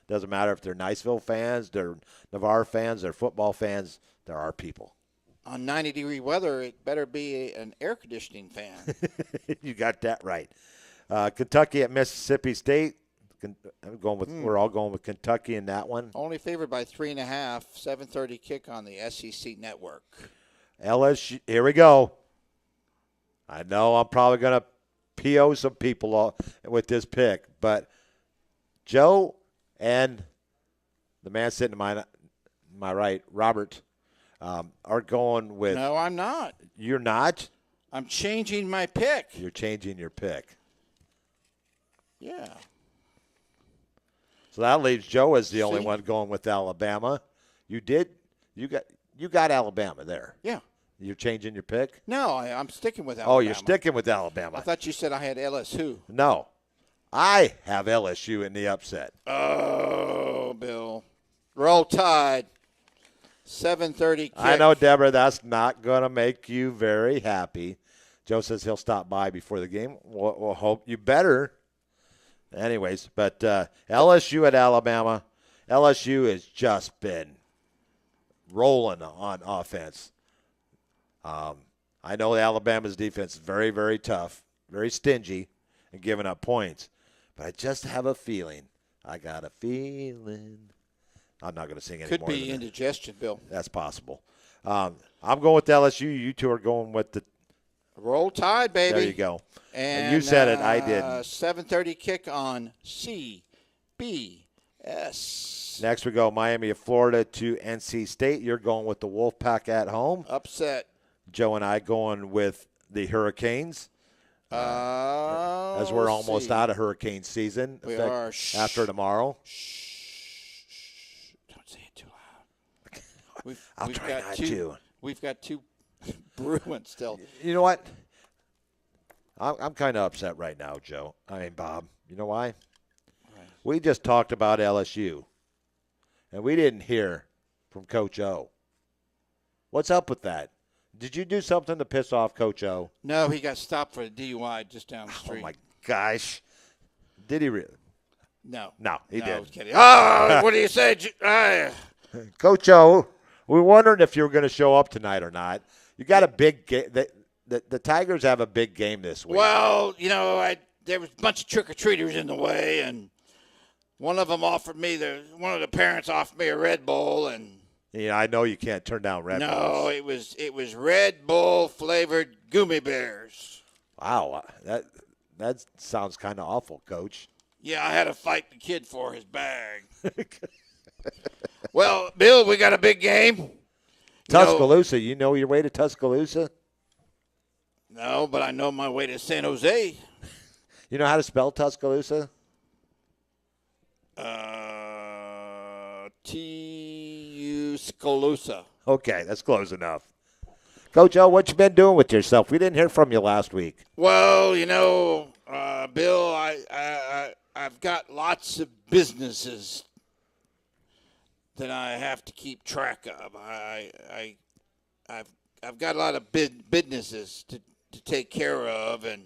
Doesn't matter if they're Niceville fans, they're Navarre fans, they're football fans, they're our people. On 90-degree weather, it better be an air conditioning fan. You got that right. Kentucky at Mississippi State. We're all going with Kentucky in that one. Only favored by 3.5. 7:30 kick on the SEC network. LSU. Here we go. I know I'm probably going to PO some people with this pick, but Joe and the man sitting to my right, Robert, are going with. No, I'm not. You're not? I'm changing my pick. You're changing your pick. Yeah. So that leaves Joe as the only one going with Alabama. You got Alabama there. Yeah. You're changing your pick? No, I'm sticking with Alabama. Oh, you're sticking with Alabama. I thought you said I had LSU. No. I have LSU in the upset. Oh, Bill. Roll Tide. 7:30 kick. I know, Deborah, that's not going to make you very happy. Joe says he'll stop by before the game. We'll hope you better. Anyways, but LSU at Alabama. LSU has just been rolling on offense. I know Alabama's defense is very, very tough, very stingy, and giving up points. But I just have a feeling. I got a feeling. I'm not going to sing anymore. Could be indigestion, Bill. That's possible. I'm going with LSU. You two are going with the Roll Tide, baby. There you go. And you said it. I didn't. 7:30 kick on CBS. FBS. Next we go Miami of Florida to NC State. You're going with the Wolfpack at home. Upset. Joe and I going with the Hurricanes. As we're almost out of hurricane season. We are. After tomorrow. Don't say it too loud. I'll try not to. We've got 2 brewing still. You know what? I'm kind of upset right now, Joe. I mean, Bob. You know why? Right. We just talked about LSU, and we didn't hear from Coach O. What's up with that? Did you do something to piss off Coach O? No, he got stopped for a DUI just down the street. Oh, my gosh. Did he really? No. No, he didn't. I was kidding. Oh, what do you say? Coach O, we wondered if you were going to show up tonight or not. You got a big game. The Tigers have a big game this week. Well, you know, there was a bunch of trick-or-treaters in the way, and one of them offered me, one of the parents offered me a Red Bull, and yeah, I know you can't turn down Red Bulls. No, it was Red Bull flavored gummy bears. Wow, that sounds kind of awful, Coach. Yeah, I had to fight the kid for his bag. Well, Bill, we got a big game. Tuscaloosa, you know your way to Tuscaloosa? No, but I know my way to San Jose. You know how to spell Tuscaloosa? Tuscaloosa. Okay, that's close enough. Coach O, what you been doing with yourself? We didn't hear from you last week. Well, you know, Bill, I've got lots of businesses that I have to keep track of. I've got a lot of businesses to take care of, and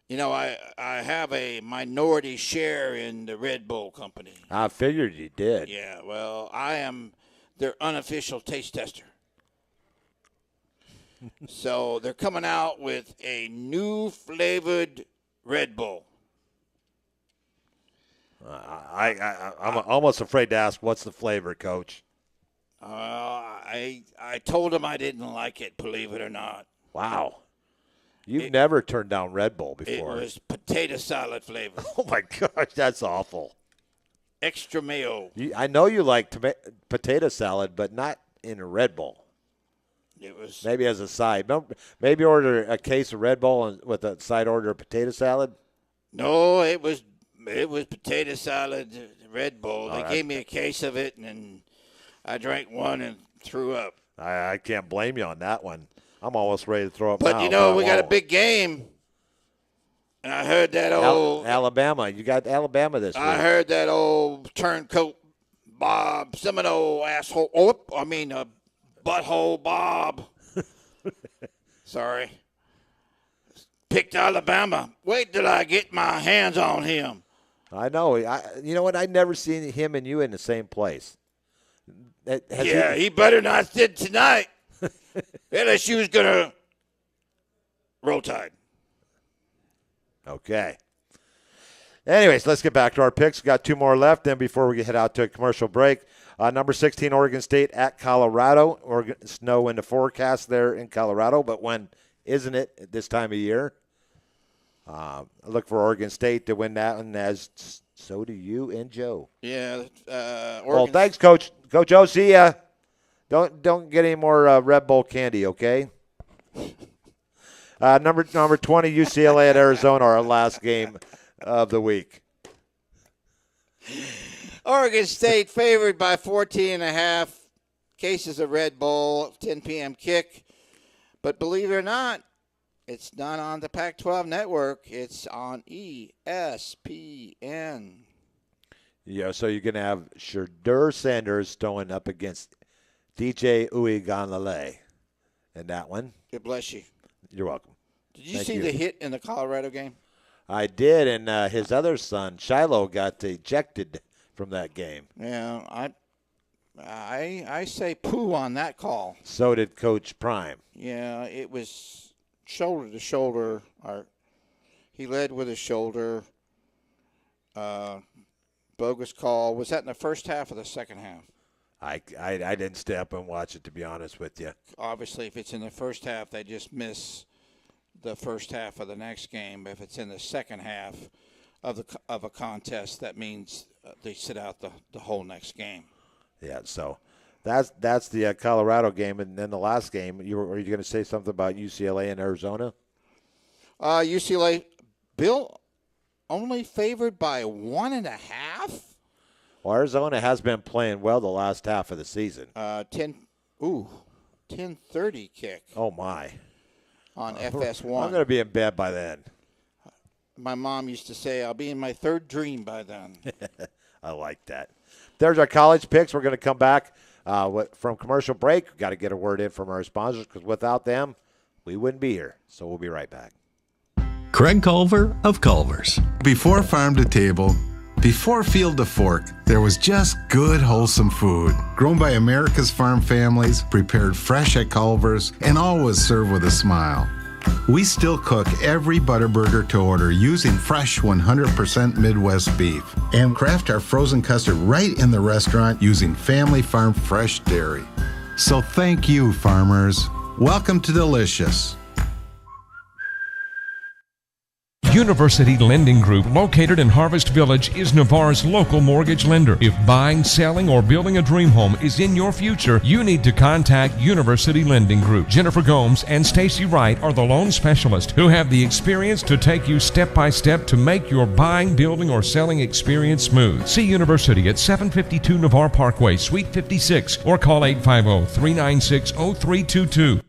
you know, I have a minority share in the Red Bull company. I figured you did. Yeah, well, I am their unofficial taste tester. So they're coming out with a new flavored Red Bull. I'm almost afraid to ask, what's the flavor, Coach? I told them I didn't like it, believe it or not. Wow. You've never turned down Red Bull before. It was potato salad flavor. Oh, my gosh, that's awful. Extra mayo. I know you like potato salad, but not in a Red Bull. It was maybe as a side. Maybe order a case of Red Bull with a side order of potato salad. No, it was potato salad, Red Bull. They gave me a case of it, and I drank one and threw up. I can't blame you on that one. I'm almost ready to throw up but now. You know, we got a big game. And I heard that old Alabama. You got Alabama this week. I heard that old turncoat Bob, Seminole asshole. Butthole Bob. Sorry. Picked Alabama. Wait till I get my hands on him. I know. You know what? I'd never seen him and you in the same place. He better not sit tonight. LSU's going to roll tide. Okay. Anyways, let's get back to our picks. We've got 2 more left. Then before we head out to a commercial break, number 16, Oregon State at Colorado. Snow in the forecast there in Colorado, but when isn't it at this time of year? I look for Oregon State to win that one, as so do you and Joe. Yeah. Well, thanks, Coach. Coach O, see ya. Don't get any more Red Bull candy, okay? Number 20, UCLA at Arizona, our last game of the week. Oregon State favored by 14.5 cases of Red Bull, 10 p.m. kick. But believe it or not, it's not on the Pac-12 network. It's on ESPN. Yeah, so you're going to have Shadur Sanders throwing up against DJ Uiagalelei in that one. God bless you. You're welcome. Did you see the hit in the Colorado game? I did, and his other son, Shiloh, got ejected from that game. Yeah, I say poo on that call. So did Coach Prime. Yeah, it was shoulder to shoulder. He led with his shoulder. Bogus call. Was that in the first half or the second half? I didn't stay up and watch it, to be honest with you. Obviously, if it's in the first half, they just miss the first half of the next game. If it's in the second half, of a contest, that means they sit out the whole next game. Yeah, so that's the Colorado game. And then the last game, were you going to say something about UCLA and Arizona? UCLA, Bill, only favored by 1.5. Well, Arizona has been playing well the last half of the season. 10:30 kick. Oh, my. On FS1. I'm going to be in bed by then. My mom used to say, I'll be in my third dream by then. I like that. There's our college picks. We're going to come back from commercial break. We've got to get a word in from our sponsors because without them, we wouldn't be here. So we'll be right back. Craig Culver of Culver's. Before farm to table, before field to fork, there was just good, wholesome food. Grown by America's farm families, prepared fresh at Culver's, and always served with a smile. We still cook every Butterburger to order using fresh 100% Midwest beef and craft our frozen custard right in the restaurant using family farm fresh dairy. So thank you, farmers. Welcome to Delicious. University Lending Group, located in Harvest Village, is Navarre's local mortgage lender. If buying, selling, or building a dream home is in your future, you need to contact University Lending Group. Jennifer Gomes and Stacy Wright are the loan specialists who have the experience to take you step by step to make your buying, building, or selling experience smooth. See University at 752 Navarre Parkway, Suite 56, or call 850-396-0322.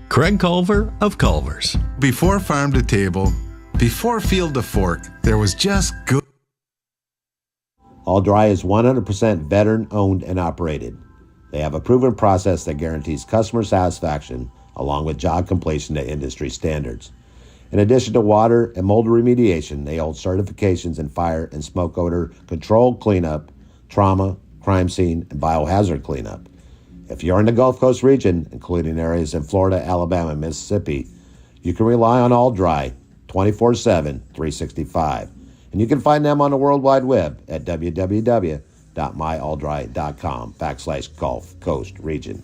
Craig Culver of Culver's. Before farm to table, before field to fork, there was just good. All Dry is 100% veteran-owned and operated. They have a proven process that guarantees customer satisfaction along with job completion to industry standards. In addition to water and mold remediation, they hold certifications in fire and smoke odor control cleanup, trauma, crime scene, and biohazard cleanup. If you're in the Gulf Coast region, including areas in Florida, Alabama, and Mississippi, you can rely on All Dry 24/7, 365. And you can find them on the World Wide Web at www.myalldry.com/Gulf Coast region.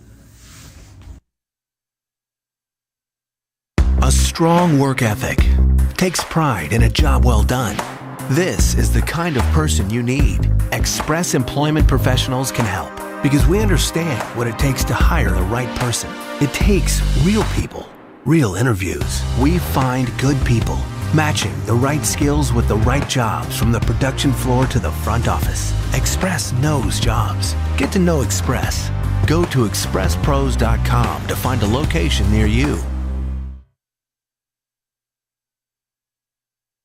A strong work ethic takes pride in a job well done. This is the kind of person you need. Express Employment Professionals can help because we understand what it takes to hire the right person. It takes real people. Real interviews. We find good people, matching the right skills with the right jobs from the production floor to the front office. Express knows jobs. Get to know Express. Go to expresspros.com to find a location near you.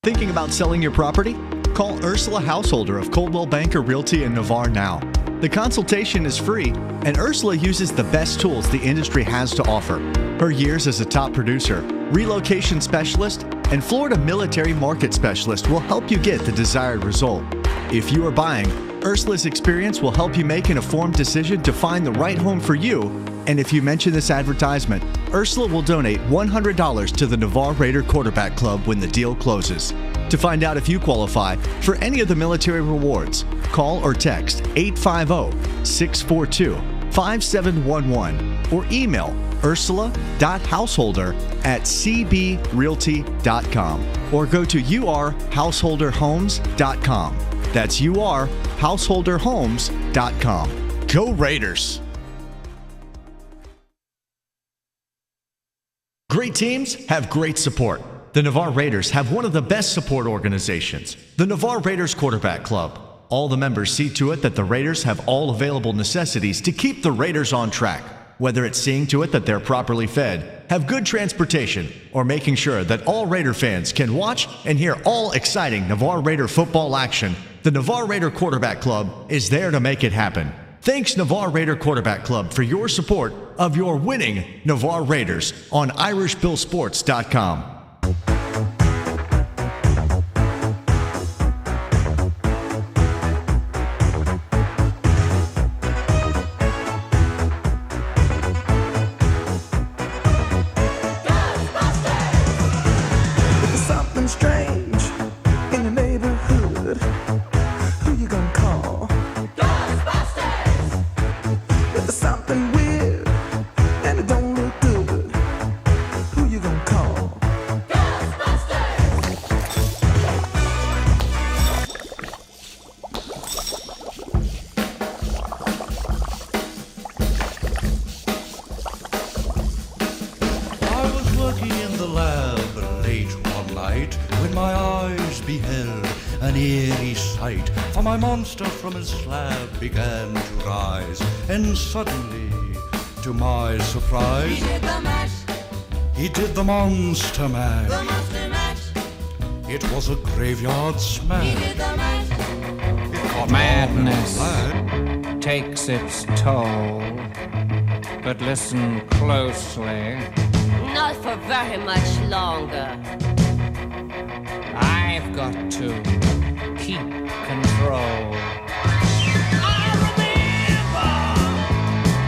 Thinking about selling your property? Call Ursula Householder of Coldwell Banker Realty in Navarre now. The consultation is free, and Ursula uses the best tools the industry has to offer. Her years as a top producer, relocation specialist, and Florida military market specialist will help you get the desired result. If you are buying, Ursula's experience will help you make an informed decision to find the right home for you. And if you mention this advertisement, Ursula will donate $100 to the Navarre Raider Quarterback Club when the deal closes. To find out if you qualify for any of the military rewards, call or text 850-642-5711 or email ursula.householder@cbrealty.com or go to urhouseholderhomes.com. That's urhouseholderhomes.com. Go Raiders! Great teams have great support. The Navarre Raiders have one of the best support organizations, the Navarre Raiders Quarterback Club. All the members see to it that the Raiders have all available necessities to keep the Raiders on track, whether it's seeing to it that they're properly fed, have good transportation, or making sure that all Raider fans can watch and hear all exciting Navarre Raider football action. The Navarre Raider Quarterback Club is there to make it happen. Thanks, Navarre Raider Quarterback Club, for your support of your winning Navarre Raiders on IrishBillSports.com. Something strange in the neighborhood. Who you gonna call? Ghostbusters! If there's something weird and it don't look good, who you gonna call? working in the lab late one night when my eyes beheld an eerie sight. For my monster from his slab began to rise, and suddenly, to my surprise, he did the mash. He did the monster mash. The monster mash. It was a graveyard smash. He did the mash. Madness takes its toll, but listen closely. Not for very much longer. I've got to keep control. I remember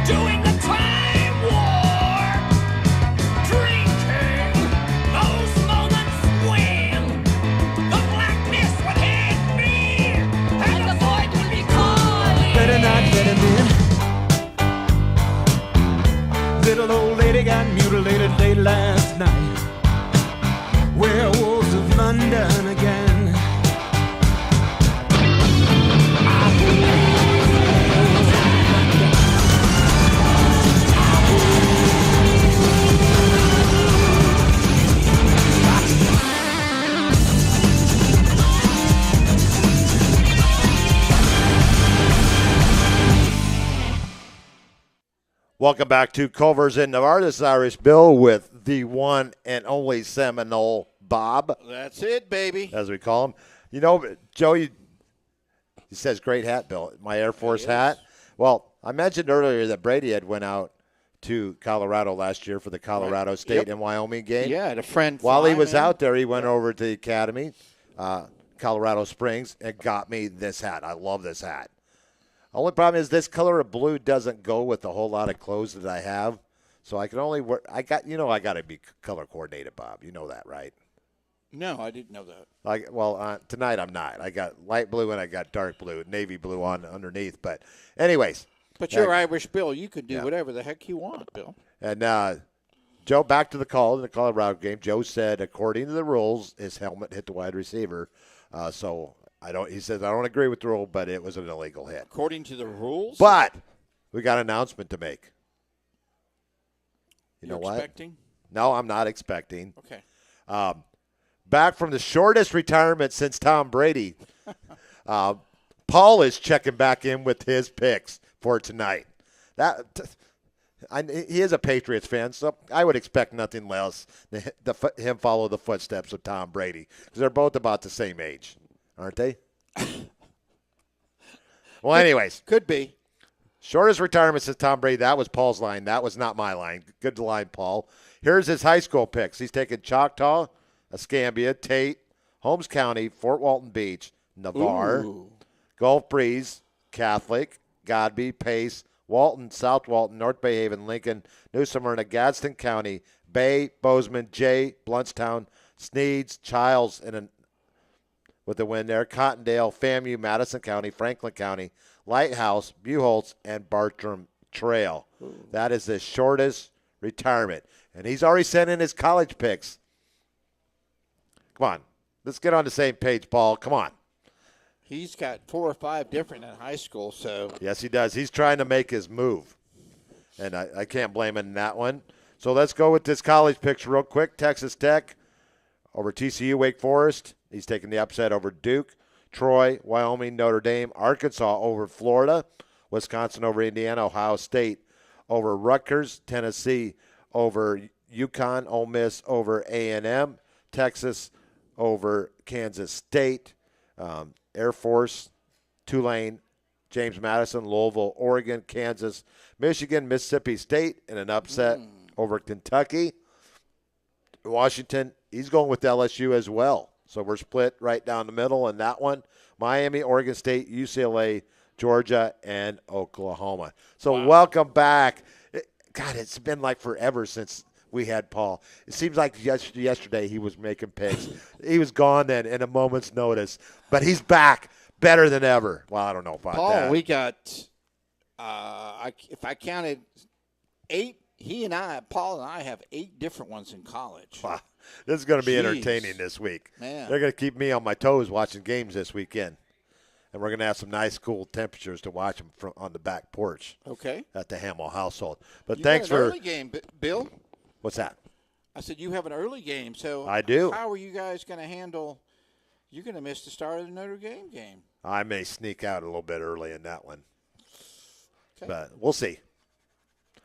doing the time war, drinking those moments when the blackness would hit me and the void would be calling. Better not let him in. Little old lady got mutilated late last night. Werewolves of London again. Welcome back to Culver's in Navarre. This is Irish Bill with the one and only Seminole Bob. That's it, baby. As we call him. You know, Joe, he says great hat, Bill. My Air Force hat. Well, I mentioned earlier that Brady had went out to Colorado last year for the Colorado State and Wyoming game. Yeah, and a friend. While he was out there, he went over to the academy, Colorado Springs, and got me this hat. I love this hat. Only problem is this color of blue doesn't go with a whole lot of clothes that I have, so I can only wear. I got to be color coordinated, Bob. You know that, right? No, I didn't know that. Tonight I'm not. I got light blue and I got dark blue, navy blue on underneath. But, anyways. But you're Irish Bill. You can do whatever the heck you want, Bill. And Joe, back to the call in the Colorado game. Joe said, according to the rules, his helmet hit the wide receiver. He says, I don't agree with the rule, but it was an illegal hit. According to the rules? But we got an announcement to make. You know what? Expecting? No, I'm not expecting. Okay. Back from the shortest retirement since Tom Brady, Paul is checking back in with his picks for tonight. He is a Patriots fan, so I would expect nothing less than him follow the footsteps of Tom Brady because they're both about the same age, aren't they? Well, anyways. Could be. Shortest retirement since Tom Brady. That was Paul's line. That was not my line. Good line, Paul. Here's his high school picks. He's taking Choctaw, Escambia, Tate, Holmes County, Fort Walton Beach, Navarre, Gulf Breeze, Catholic, Godby, Pace, Walton, South Walton, North Bay Haven, Lincoln, New Smyrna, Gadsden County, Bay, Bozeman, Jay, Bluntstown, Sneeds, Childs, with the win there, Cottondale, FAMU, Madison County, Franklin County, Lighthouse, Buchholz, and Bartram Trail. That is the shortest retirement. And he's already sent in his college picks. Come on. Let's get on the same page, Paul. Come on. He's got 4 or 5 different in high school, so. Yes, he does. He's trying to make his move. And I can't blame him in that one. So let's go with this college picks real quick. Texas Tech over TCU, Wake Forest. He's taking the upset over Duke. Troy, Wyoming, Notre Dame. Arkansas over Florida. Wisconsin over Indiana. Ohio State over Rutgers. Tennessee over UConn. Ole Miss over A&M. Texas over Kansas State. Air Force, Tulane, James Madison, Louisville, Oregon, Kansas, Michigan, Mississippi State in an upset over Kentucky. Washington, he's going with LSU as well. So we're split right down the middle in that one. Miami, Oregon State, UCLA, Georgia, and Oklahoma. So welcome back. God, it's been like forever since we had Paul. It seems like yesterday he was making picks. He was gone then in a moment's notice. But he's back better than ever. Well, I don't know about Paul, that. we got, if I counted 8, Paul and I have 8 different ones in college. Wow. This is going to be entertaining this week. Man. They're going to keep me on my toes watching games this weekend. And we're going to have some nice, cool temperatures to watch them on the back porch. Okay. At the Hamill household. But you thanks got an for early game, Bill. What's that? I said you have an early game, so I do. How are you guys going to handle? You're going to miss the start of the Notre Dame game. I may sneak out a little bit early in that one, Okay. but we'll see.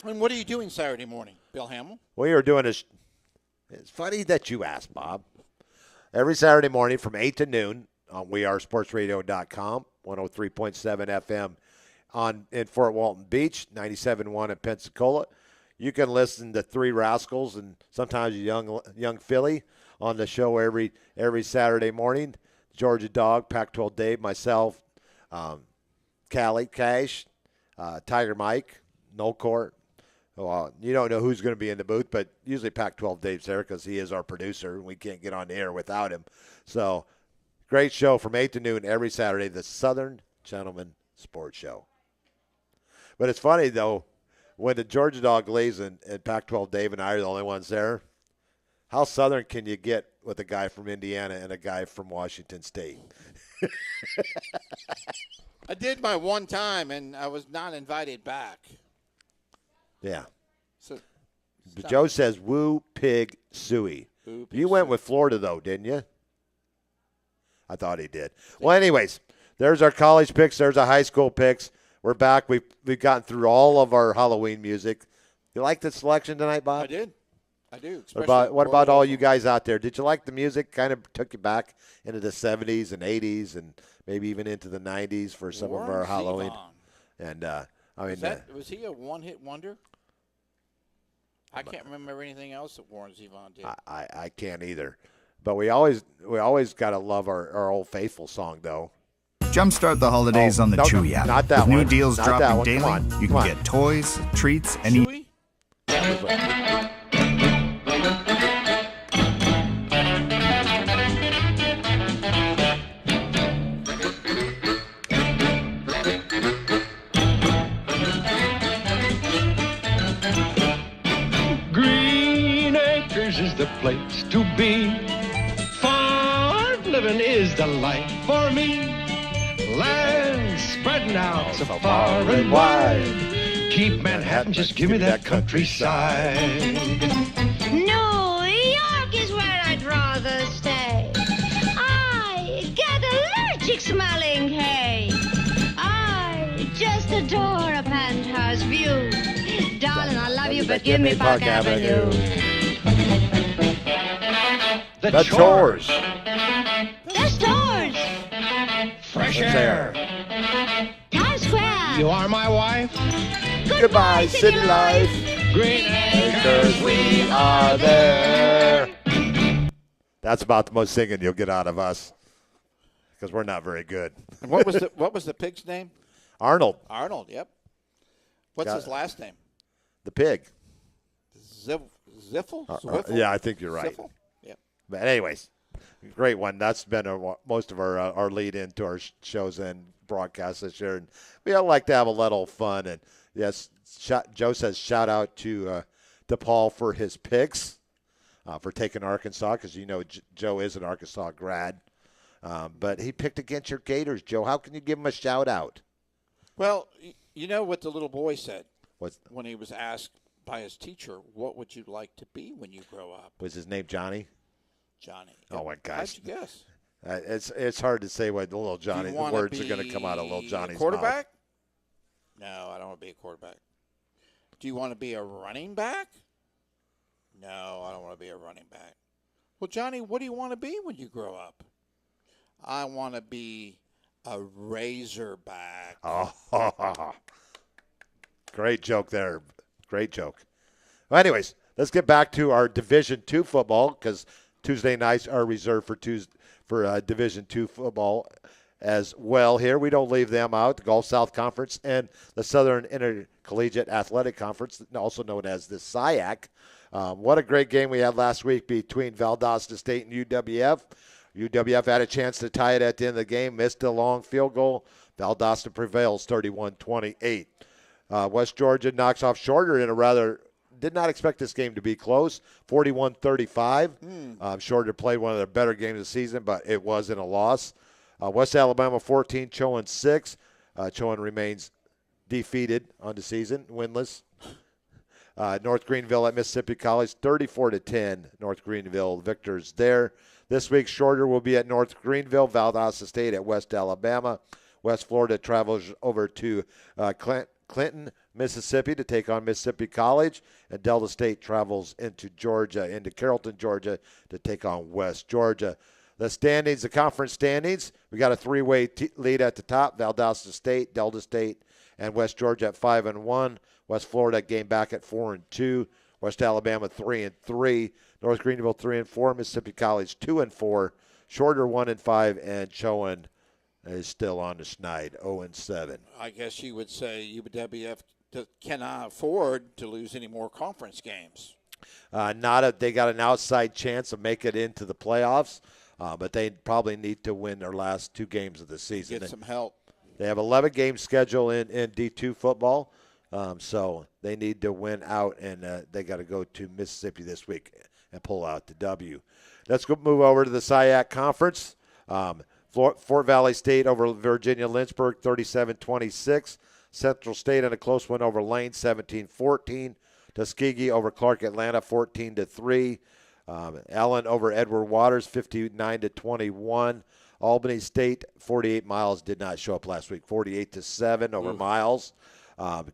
And what are you doing Saturday morning, Bill Hamill? We are doing it's funny that you asked, Bob. Every Saturday morning from 8 to noon on wearesportsradio.com, 103.7 FM in Fort Walton Beach, 97.1 in Pensacola. You can listen to Three Rascals and sometimes a young Philly on the show every Saturday morning. Georgia Dog, Pac-12 Dave, myself, Callie, Cash, Tiger Mike, No Court. You don't know who's going to be in the booth, but usually Pac-12 Dave's there because he is our producer, and we can't get on the air without him. So, great show from 8 to noon every Saturday, the Southern Gentleman Sports Show. But it's funny, though, when the Georgia Dog leaves and Pac-12 Dave and I are the only ones there, how Southern can you get with a guy from Indiana and a guy from Washington State? I did my one time, and I was not invited back. Yeah. So, Joe says, woo, pig, suey. You went with Florida, though, didn't you? I thought he did. Well, anyways, there's our college picks. There's our high school picks. We're back. We've gotten through all of our Halloween music. You like the selection tonight, Bob? I did. I do. What about all you guys out there? Did you like the music? Kind of took you back into the 70s and 80s and maybe even into the 90s for some of our Halloween. And, I mean, was he a one-hit wonder? I can't remember anything else that Warren Zevon did. I can't either. But we always got to love our old faithful song, though. Jumpstart the holidays on the Chewy app. Not that With one. new deals Not that dropping one. daily, Come on. you can get toys, treats, and Chewy? Green Acres is the place to be. Farm living is the life for me. Land spreading out so far and wide. Keep Manhattan, just give me that countryside. New York is where I'd rather stay. I get allergic smelling hay. I just adore a penthouse view. Darling, I love you, but give me Park Avenue. The chores. The stores. Fresh air. Times Square. You are my wife. Goodbye, city life. Green Acres, we are there. That's about the most singing you'll get out of us because we're not very good. And what was the pig's name? Arnold. Arnold. Yep. What's his last name? The pig. Ziffel? Zwiffel? Yeah, I think you're right. Ziffel? Yep. But anyways, great one. That's been most of our lead into our shows and broadcasts this year. And we all like to have a little fun. And, yes, Joe says shout out to Paul for his picks, for taking Arkansas because, Joe is an Arkansas grad. But he picked against your Gators, Joe. How can you give him a shout out? Well, you know what the little boy said when he was asked by his teacher, what would you like to be when you grow up? Was his name Johnny? Johnny. Oh, my gosh. How'd you guess? It's hard to say what the little Johnny, the words are going to come out of little Johnny's quarterback? mouth. No, I don't want to be a quarterback. Do you want to be a running back? No, I don't want to be a running back. Well, Johnny, what do you want to be when you grow up? I want to be a Razorback. Oh, great joke there. Great joke. Well, anyways, let's get back to our Division II football because Tuesday nights are reserved for Division II football as well here. We don't leave them out. The Gulf South Conference and the Southern Intercollegiate Athletic Conference, also known as the SIAC. What a great game we had last week between Valdosta State and UWF. UWF had a chance to tie it at the end of the game, missed a long field goal. Valdosta prevails 31-28. West Georgia knocks off Shorter in a rather did not expect this game to be close, 41-35. Shorter played one of their better games of the season, but it wasn't a loss. West Alabama 14, Chowan 6. Chowan remains defeated on the season, winless. North Greenville at Mississippi College, 34-10. North Greenville victors there. This week, Shorter will be at North Greenville. Valdosta State at West Alabama. West Florida travels over to Clinton, Mississippi to take on Mississippi College. And Delta State travels into Carrollton, Georgia to take on West Georgia. The conference standings, we got a three-way lead at the top. Valdosta State, Delta State, and West Georgia at 5-1. West Florida game back at 4-2. West Alabama 3-3. North Greenville 3-4. Mississippi College 2-4. Shorter 1-5, and Chowan is still on the schneid, 0-7. I guess you would say UWF cannot afford to lose any more conference games. They got an outside chance of making it into the playoffs, but they probably need to win their last 2 games of the season. Get some help. They have 11 games scheduled in D2 football, so they need to win out, and they got to go to Mississippi this week and pull out the W. Let's move over to the SIAC Conference. Fort Valley State over Virginia Lynchburg, 37-26. Central State in a close one over Lane, 17-14. Tuskegee over Clark Atlanta, 14-3. Allen over Edward Waters, 59-21. Albany State, 48 Miles did not show up last week, 48-7 over Miles.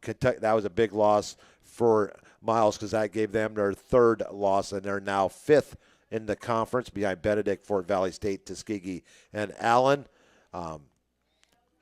Kentucky, that was a big loss for Miles because that gave them their 3rd loss, and they're now 5th in the conference behind Benedict, Fort Valley State, Tuskegee, and Allen.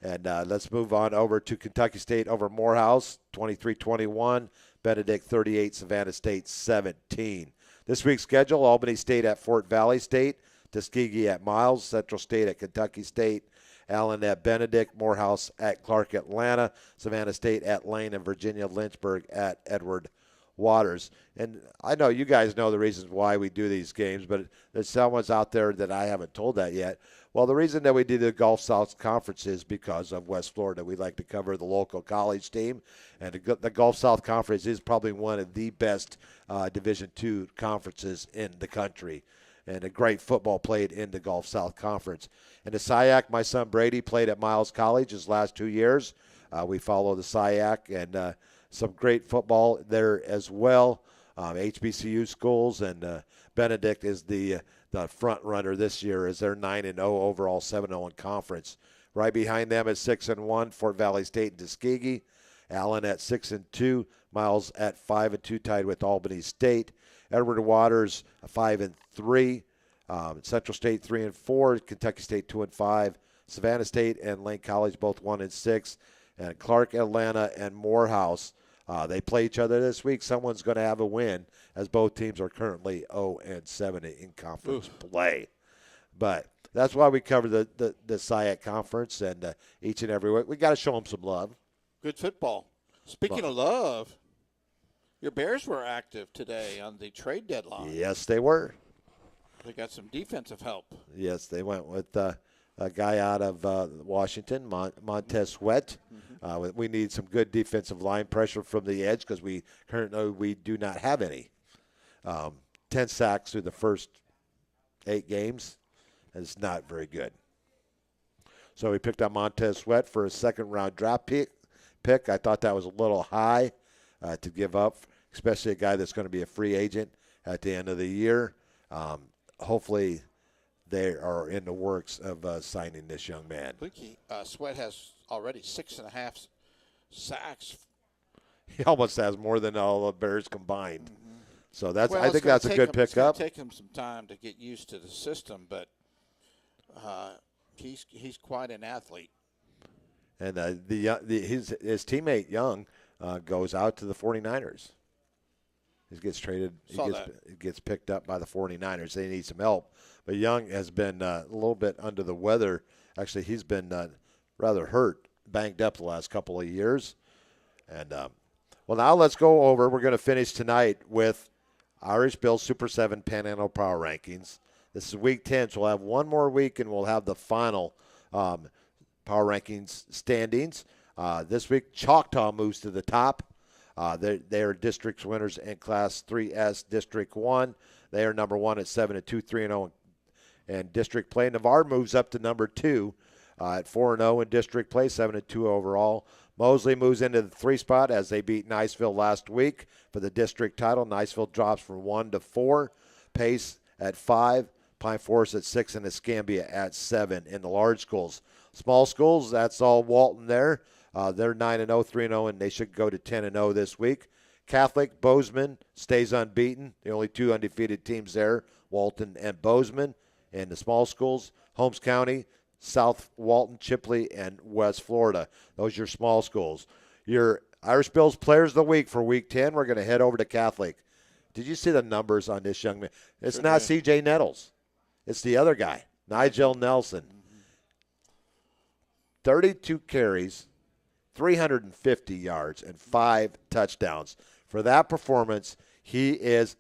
Let's move on over to Kentucky State over Morehouse, 23-21. Benedict 38, Savannah State 17. This week's schedule, Albany State at Fort Valley State, Tuskegee at Miles, Central State at Kentucky State, Allen at Benedict, Morehouse at Clark Atlanta, Savannah State at Lane, and Virginia Lynchburg at Edward Waters. And I know you guys know the reasons why we do these games, but there's someone's out there that I haven't told that yet. Well, the reason that we do the Gulf South Conference is because of West Florida. We like to cover the local college team, and the Gulf South Conference is probably one of the best Division II conferences in the country, and a great football played in the Gulf South Conference. And the SIAC, my son Brady played at Miles College his last 2 years. We follow the SIAC, and some great football there as well. HBCU schools, and Benedict is the front runner this year as they're 9-0 overall, 7-0 in conference. Right behind them is 6-1, Fort Valley State and Tuskegee. Allen at 6-2, Miles at 5-2, tied with Albany State. Edward Waters 5-3, Central State 3-4, Kentucky State 2-5, Savannah State and Lane College both 1-6, and Clark Atlanta and Morehouse. They play each other this week. Someone's going to have a win, as both teams are currently 0-7 in conference play. But that's why we cover the SIAC Conference, and each and every week we got to show them some love. Good football. Speaking of love, your Bears were active today on the trade deadline. Yes, they were. They got some defensive help. Yes, they went with a guy out of Washington, Montez Sweat. We need some good defensive line pressure from the edge because we currently do not have any. 10 sacks through the first 8 games. It's not very good. So we picked up Montez Sweat for a second-round draft pick. I thought that was a little high to give up, especially a guy that's going to be a free agent at the end of the year. Hopefully they are in the works of signing this young man. I think Sweat has already 6.5 sacks. He almost has more than all the Bears combined. So I think that's a good pickup. It's going to take him some time to get used to the system, but he's quite an athlete. And his teammate Young goes out to the 49ers. He gets traded. He gets picked up by the 49ers. They need some help. But Young has been a little bit under the weather. Actually, he's been rather hurt, banged up the last couple of years. And, now let's go over. We're going to finish tonight with Irish Bill Super 7 Panhandle Power Rankings. This is Week 10, so we'll have one more week, and we'll have the final Power Rankings standings. This week, Choctaw moves to the top. They are district winners in Class 3S District 1. They are number 1 at 7-2, 3-0 in district play. Navarre moves up to number 2 at 4-0 in district play, 7-2 overall. Mosley moves into the 3 spot as they beat Niceville last week for the district title. Niceville drops from 1 to 4. Pace at 5. Pine Forest at 6 and Escambia at 7 in the large schools. Small schools, that's all Walton there. They're 9-0, 3-0, and they should go to 10-0 this week. Catholic, Bozeman stays unbeaten. The only 2 undefeated teams there, Walton and Bozeman. In the small schools, Holmes County, South Walton, Chipley, and West Florida. Those are your small schools. Your Irish Bills Players of the Week for Week 10, we're going to head over to Catholic. Did you see the numbers on this young man? It's not C.J. Nettles. It's the other guy, Nigel Nelson. 32 carries, 350 yards, and 5 touchdowns. For that performance, he is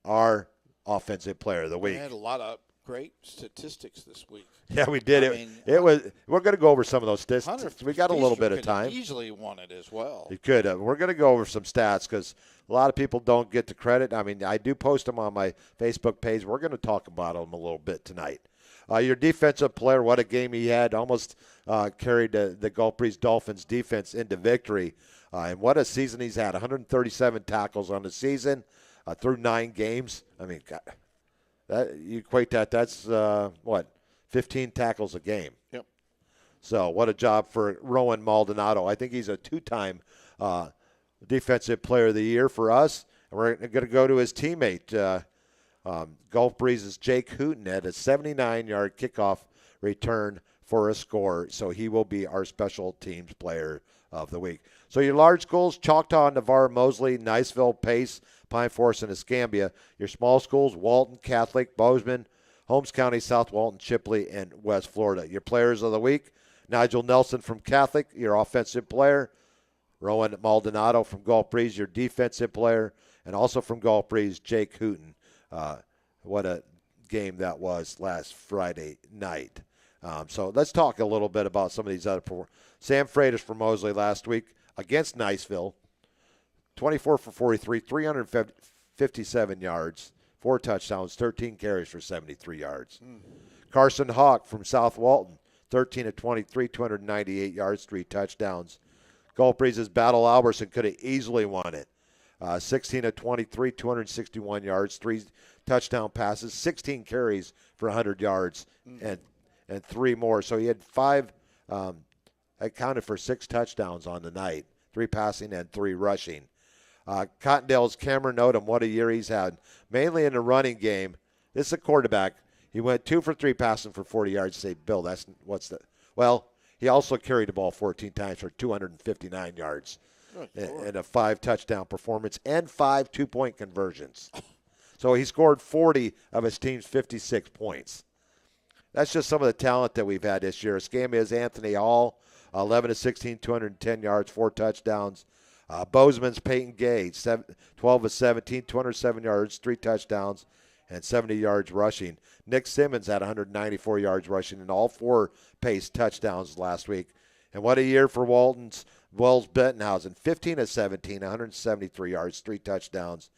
our offensive player of the week. We had a lot of great statistics this week. Yeah, we did. We're going to go over some of those statistics. We got a little bit of time. Easily won it as well. He could. We're going to go over some stats because a lot of people don't get the credit. I mean, I do post them on my Facebook page. We're going to talk about them a little bit tonight. Your defensive player, what a game he had. Almost carried the Gulf Breeze Dolphins defense into victory. And what a season he's had. 137 tackles on the season through 9 games. I mean, God, you equate that's 15 tackles a game. Yep. So what a job for Rowan Maldonado. I think he's a 2-time defensive player of the year for us. And we're going to go to his teammate, Gulf Breeze's Jake Hooten, had a 79-yard kickoff return for a score. So he will be our special teams player of the week. So your large schools, Choctaw, Navarre, Mosley, Niceville, Pace, Pine Forest, and Escambia. Your small schools, Walton, Catholic, Bozeman, Holmes County, South Walton, Chipley, and West Florida. Your players of the week, Nigel Nelson from Catholic, your offensive player. Rowan Maldonado from Gulf Breeze, your defensive player. And also from Gulf Breeze, Jake Hooten. What a game that was last Friday night. So let's talk a little bit about some of these other performances. Sam Freitas for Mosley last week against Niceville. 24 for 43, 357 yards, 4 touchdowns, 13 carries for 73 yards. Carson Hawk from South Walton, 13 of 23, 298 yards, 3 touchdowns. Gulf Breeze's Battle Albertson could have easily won it. 16 of 23, 261 yards, 3 touchdown passes, 16 carries for 100 yards, and 3 more. So he had 5, accounted for 6 touchdowns on the night, 3 passing and 3 rushing. Cottondale's Cameron Odom, what a year he's had. Mainly in the running game. This is a quarterback. He went 2 for 3 passing for 40 yards. Say, Bill, well, he also carried the ball 14 times for 259 yards. And a 5 touchdown performance and 5 2-point conversions. So he scored 40 of his team's 56 points. That's just some of the talent that we've had this year. Escambia's Anthony Hall, 11 of 16, 210 yards, 4 touchdowns. Bozeman's Peyton Gage, 12 of 17, 207 yards, 3 touchdowns, and 70 yards rushing. Nick Simmons had 194 yards rushing and all 4 pace touchdowns last week. And what a year for Walton's Wells Bentonhausen, 15 of 17, 173 yards, 3 touchdowns.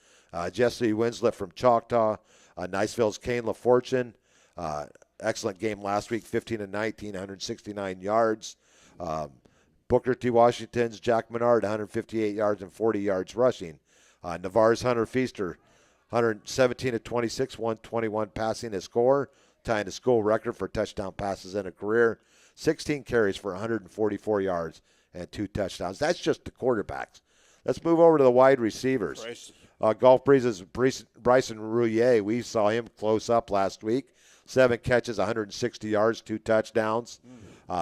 Jesse Winslet from Choctaw. Niceville's Kane LaFortune, excellent game last week, 15 of 19, 169 yards. Booker T. Washington's Jack Menard, 158 yards and 40 yards rushing. Navarre's Hunter Feaster, 117 of 26, 121 passing a score, tying the school record for touchdown passes in a career. 16 carries for 144 yards and 2 touchdowns. That's just the quarterbacks. Let's move over to the wide receivers. Gulf Breeze's Bryson Rouillet, we saw him close up last week. 7 catches, 160 yards, 2 touchdowns.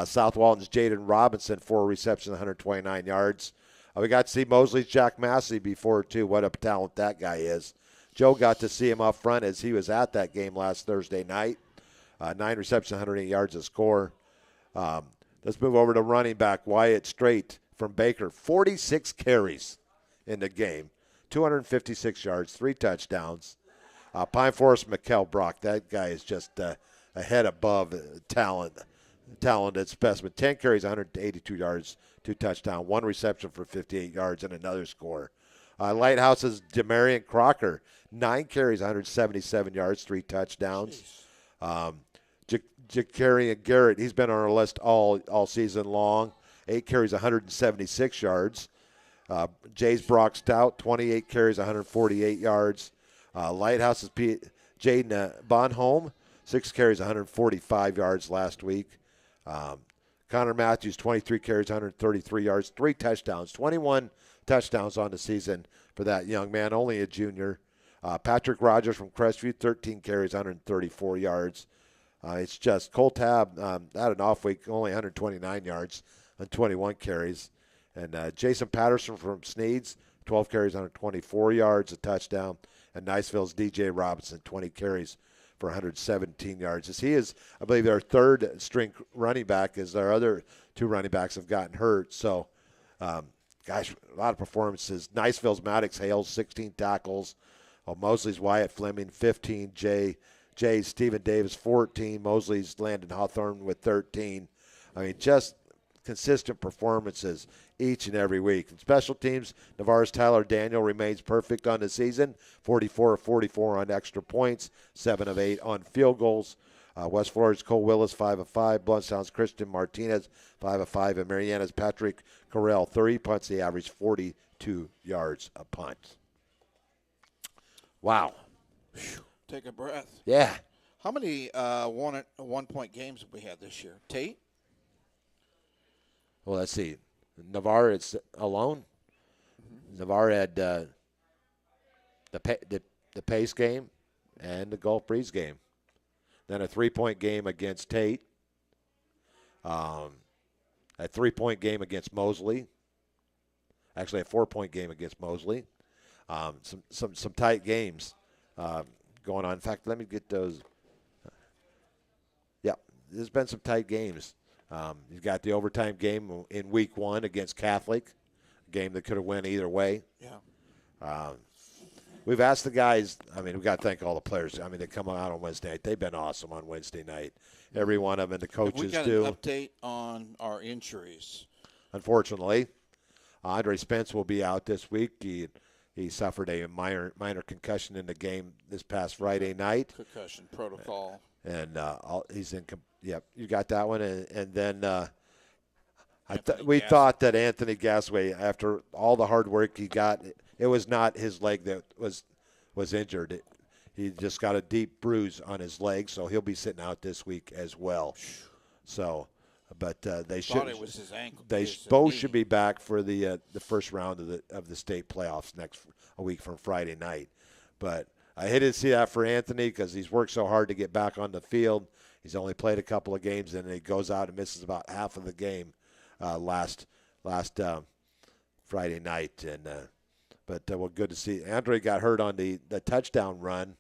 South Walton's Jaden Robinson, 4 receptions, 129 yards. We got to see Mosley's Jack Massey before, too. What a talent that guy is. Joe got to see him up front as he was at that game last Thursday night. 9 receptions, 108 yards a score. Let's move over to running back Wyatt Strait from Baker. 46 carries in the game, 256 yards, 3 touchdowns. Pine Forest McKell Brock, that guy is just a head above talented specimen. 10 carries, 182 yards, 2 touchdowns, 1 reception for 58 yards, and another score. Lighthouse's Demarion Crocker, 9 carries, 177 yards, 3 touchdowns. Jacarian Garrett, he's been on our list all season long. 8 carries, 176 yards. Jay's Brock Stout, 28 carries, 148 yards. Lighthouse's Jaden Bonholm, 6 carries, 145 yards last week. Connor Matthews, 23 carries, 133 yards, 3 touchdowns, 21 touchdowns on the season for that young man, only a junior. Patrick Rogers from Crestview, 13 carries, 134 yards. It's just Cole Tabb had an off week, only 129 yards on 21 carries. And Jason Patterson from Sneeds, 12 carries, 124 yards, a touchdown. And Niceville's DJ Robinson, 20 carries for 117 yards. As he is, I believe, their third string running back, as their other 2 running backs have gotten hurt. So, gosh, a lot of performances. Niceville's Maddox Hales, 16 tackles. Mosley's Wyatt Fleming, 15. Jay's Stephen Davis, 14. Mosley's Landon Hawthorne with 13. I mean, just consistent performances each and every week. In special teams, Navarre's Tyler Daniel remains perfect on the season, 44 of 44 on extra points, 7 of 8 on field goals. West Florida's Cole Willis, 5 of 5. Blountstown's Christian Martinez, 5 of 5. And Mariana's Patrick Correll, 30 punts. He averaged 42 yards a punt. Wow. Take a breath. Yeah. How many one-point games have we had this year? Tate? Well, let's see. Navarre, it's alone. Mm-hmm. Navarre had the Pace game and the Gulf Breeze game. Then a 3-point game against Tate. A 3-point game against Mosley. Actually, a 4-point game against Mosley. Some tight games going on. In fact, let me get those. Yeah, there's been some tight games. You've got the overtime game in week 1 against Catholic, a game that could have went either way. Yeah. We've asked the guys. I mean, we've got to thank all the players. I mean, they come out on Wednesday night. They've been awesome on Wednesday night. Every one of them, and the coaches have we got too. An update on our injuries? Unfortunately, Andre Spence will be out this week. He suffered a minor concussion in the game this past Friday night. Concussion protocol. And he's in. Yep, you got that one. And then we thought that Anthony Gasway, after all the hard work he got, it was not his leg that was injured. He just got a deep bruise on his leg, so he'll be sitting out this week as well. So, but they should. It was his ankle. They both should be back for the first round of the state playoffs a week from Friday night. But I hated to see that for Anthony because he's worked so hard to get back on the field. He's only played a couple of games, and he goes out and misses about half of the game last Friday night. But well, good to see. Andre got hurt on the touchdown run,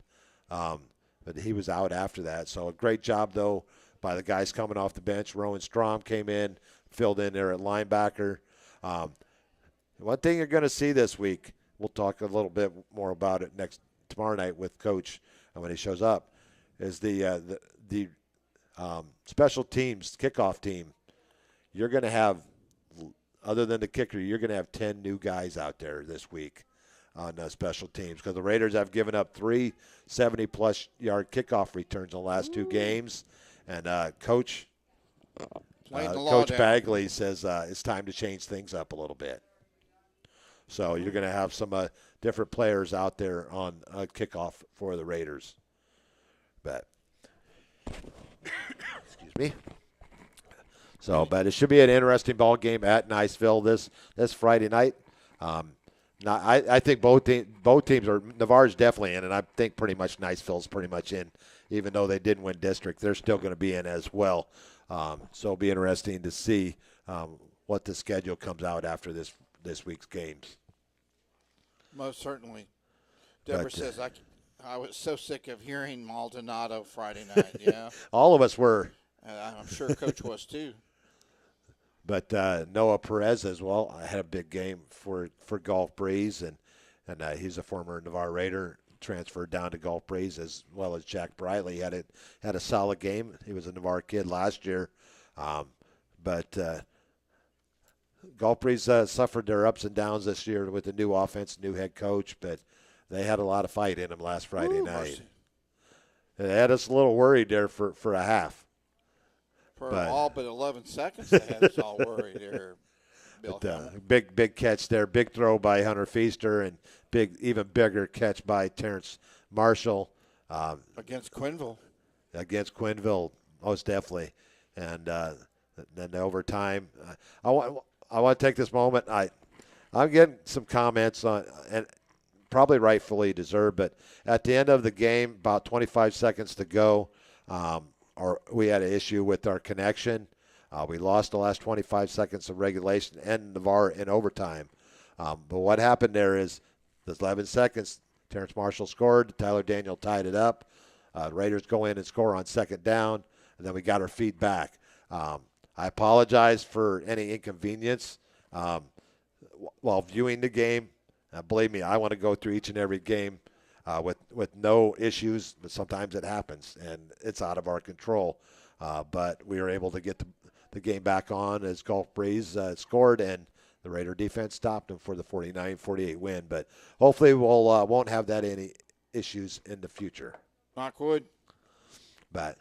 but he was out after that. So a great job, though, by the guys coming off the bench. Rowan Strom came in, filled in there at linebacker. One thing you're going to see this week, we'll talk a little bit more about it tomorrow night with Coach when he shows up, is the special teams kickoff team. You're going to have, other than the kicker, you're going to have 10 new guys out there this week on special teams because the Raiders have given up 3 70-plus yard kickoff returns in the last 2 games. And Coach Bagley says it's time to change things up a little bit. So you're going to have some different players out there on kickoff for the Raiders. But excuse me. So, but it should be an interesting ball game at Niceville this Friday night. I think both teams are. Navarre's definitely in, and I think pretty much Niceville's pretty much in. Even though they didn't win district, they're still going to be in as well. So it'll be interesting to see what the schedule comes out after this week's games. Most certainly. Deborah says, I was so sick of hearing Maldonado Friday night. Yeah. All of us were. I'm sure Coach was too. But Noah Perez as well had a big game for Gulf Breeze, and he's a former Navarre Raider, transferred down to Gulf Breeze, as well as Jack Briley had a solid game. He was a Navarre kid last year, but Gulf Breeze suffered their ups and downs this year with the new offense, new head coach, but they had a lot of fight in them last Friday night. Mercy. It had us a little worried there for a half. For but, all but 11 seconds, they had us all worried there. But, big catch there. Big throw by Hunter Feaster, and even bigger catch by Terrence Marshall. Against Quinville. Against Quinville, most definitely. And then overtime. I want to take this moment. I'm getting some comments on, and probably rightfully deserved, but at the end of the game, about 25 seconds to go, we had an issue with our connection. We lost the last 25 seconds of regulation and Navarre in overtime. But what happened there is the 11 seconds, Terrence Marshall scored. Tyler Daniel tied it up. Raiders go in and score on second down, and then we got our feet back. I apologize for any inconvenience while viewing the game. Believe me, I want to go through each and every game with no issues, but sometimes it happens, and it's out of our control. But we were able to get the game back on as Gulf Breeze scored, and the Raider defense stopped them for the 49-48 win. But hopefully we'll won't have that any issues in the future. Knock wood. But,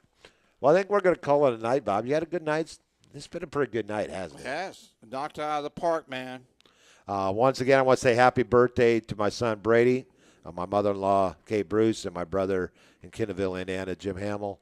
well, I think we're going to call it a night, Bob. You had a good night. It's been a pretty good night, hasn't it? It has. Knocked it out of the park, man. Once again, I want to say happy birthday to my son Brady, my mother-in-law Kate Bruce, and my brother in Kennevilles, Indiana, Jim Hamill.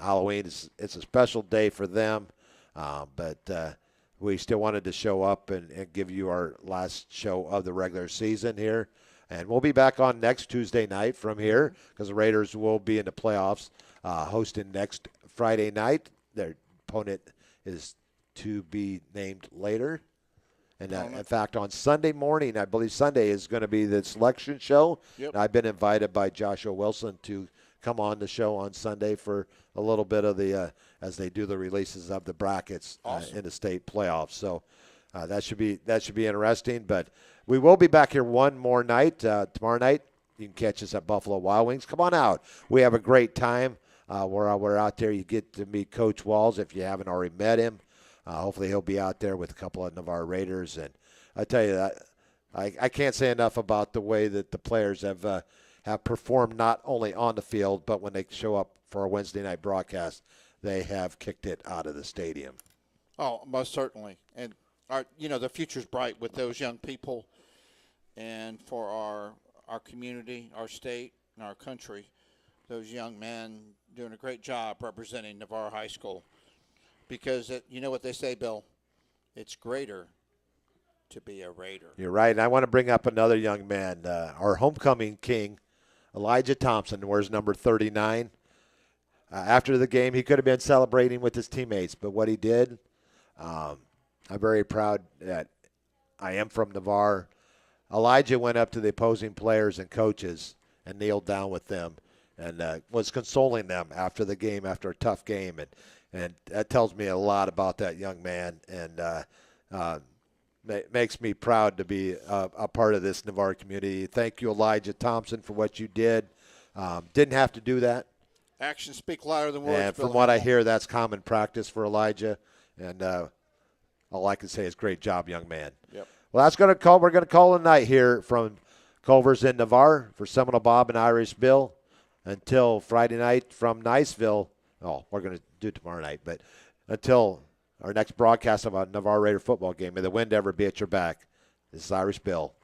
Halloween, it's a special day for them. But we still wanted to show up and give you our last show of the regular season here. And we'll be back on next Tuesday night from here because the Raiders will be in the playoffs hosting next Friday night. Their opponent is to be named later. And in fact, on Sunday morning, I believe Sunday is going to be the selection show. Yep. And I've been invited by Joshua Wilson to come on the show on Sunday for a little bit of the as they do the releases of the brackets in the state playoffs. So that should be interesting. But we will be back here one more night tomorrow night. You can catch us at Buffalo Wild Wings. Come on out. We have a great time. We're out there. You get to meet Coach Walls if you haven't already met him. Hopefully he'll be out there with a couple of Navarre Raiders. And I tell you that I can't say enough about the way that the players have performed not only on the field, but when they show up for a Wednesday night broadcast, they have kicked it out of the stadium. Oh, most certainly. And the future's bright with those young people, and for our community, our state, and our country. Those young men doing a great job representing Navarre High School. Because you know what they say, Bill? It's greater to be a Raider. You're right. And I want to bring up another young man, our homecoming king, Elijah Thompson, wears number 39. After the game, he could have been celebrating with his teammates, but what he did, I'm very proud that I am from Navarre. Elijah went up to the opposing players and coaches and kneeled down with them and was consoling them after the game, after a tough game. And that tells me a lot about that young man, and makes me proud to be a part of this Navarre community. Thank you, Elijah Thompson, for what you did. Didn't have to do that. Actions speak louder than words. And from what I hear, that's common practice for Elijah. And all I can say is great job, young man. Yep. Well, we're going to call a night here from Culver's in Navarre for Seminole Bob and Irish Bill until Friday night from Niceville. Oh, we're going to do it tomorrow night, but until our next broadcast of a Navarre Raider football game, may the wind ever be at your back. This is Irish Bill.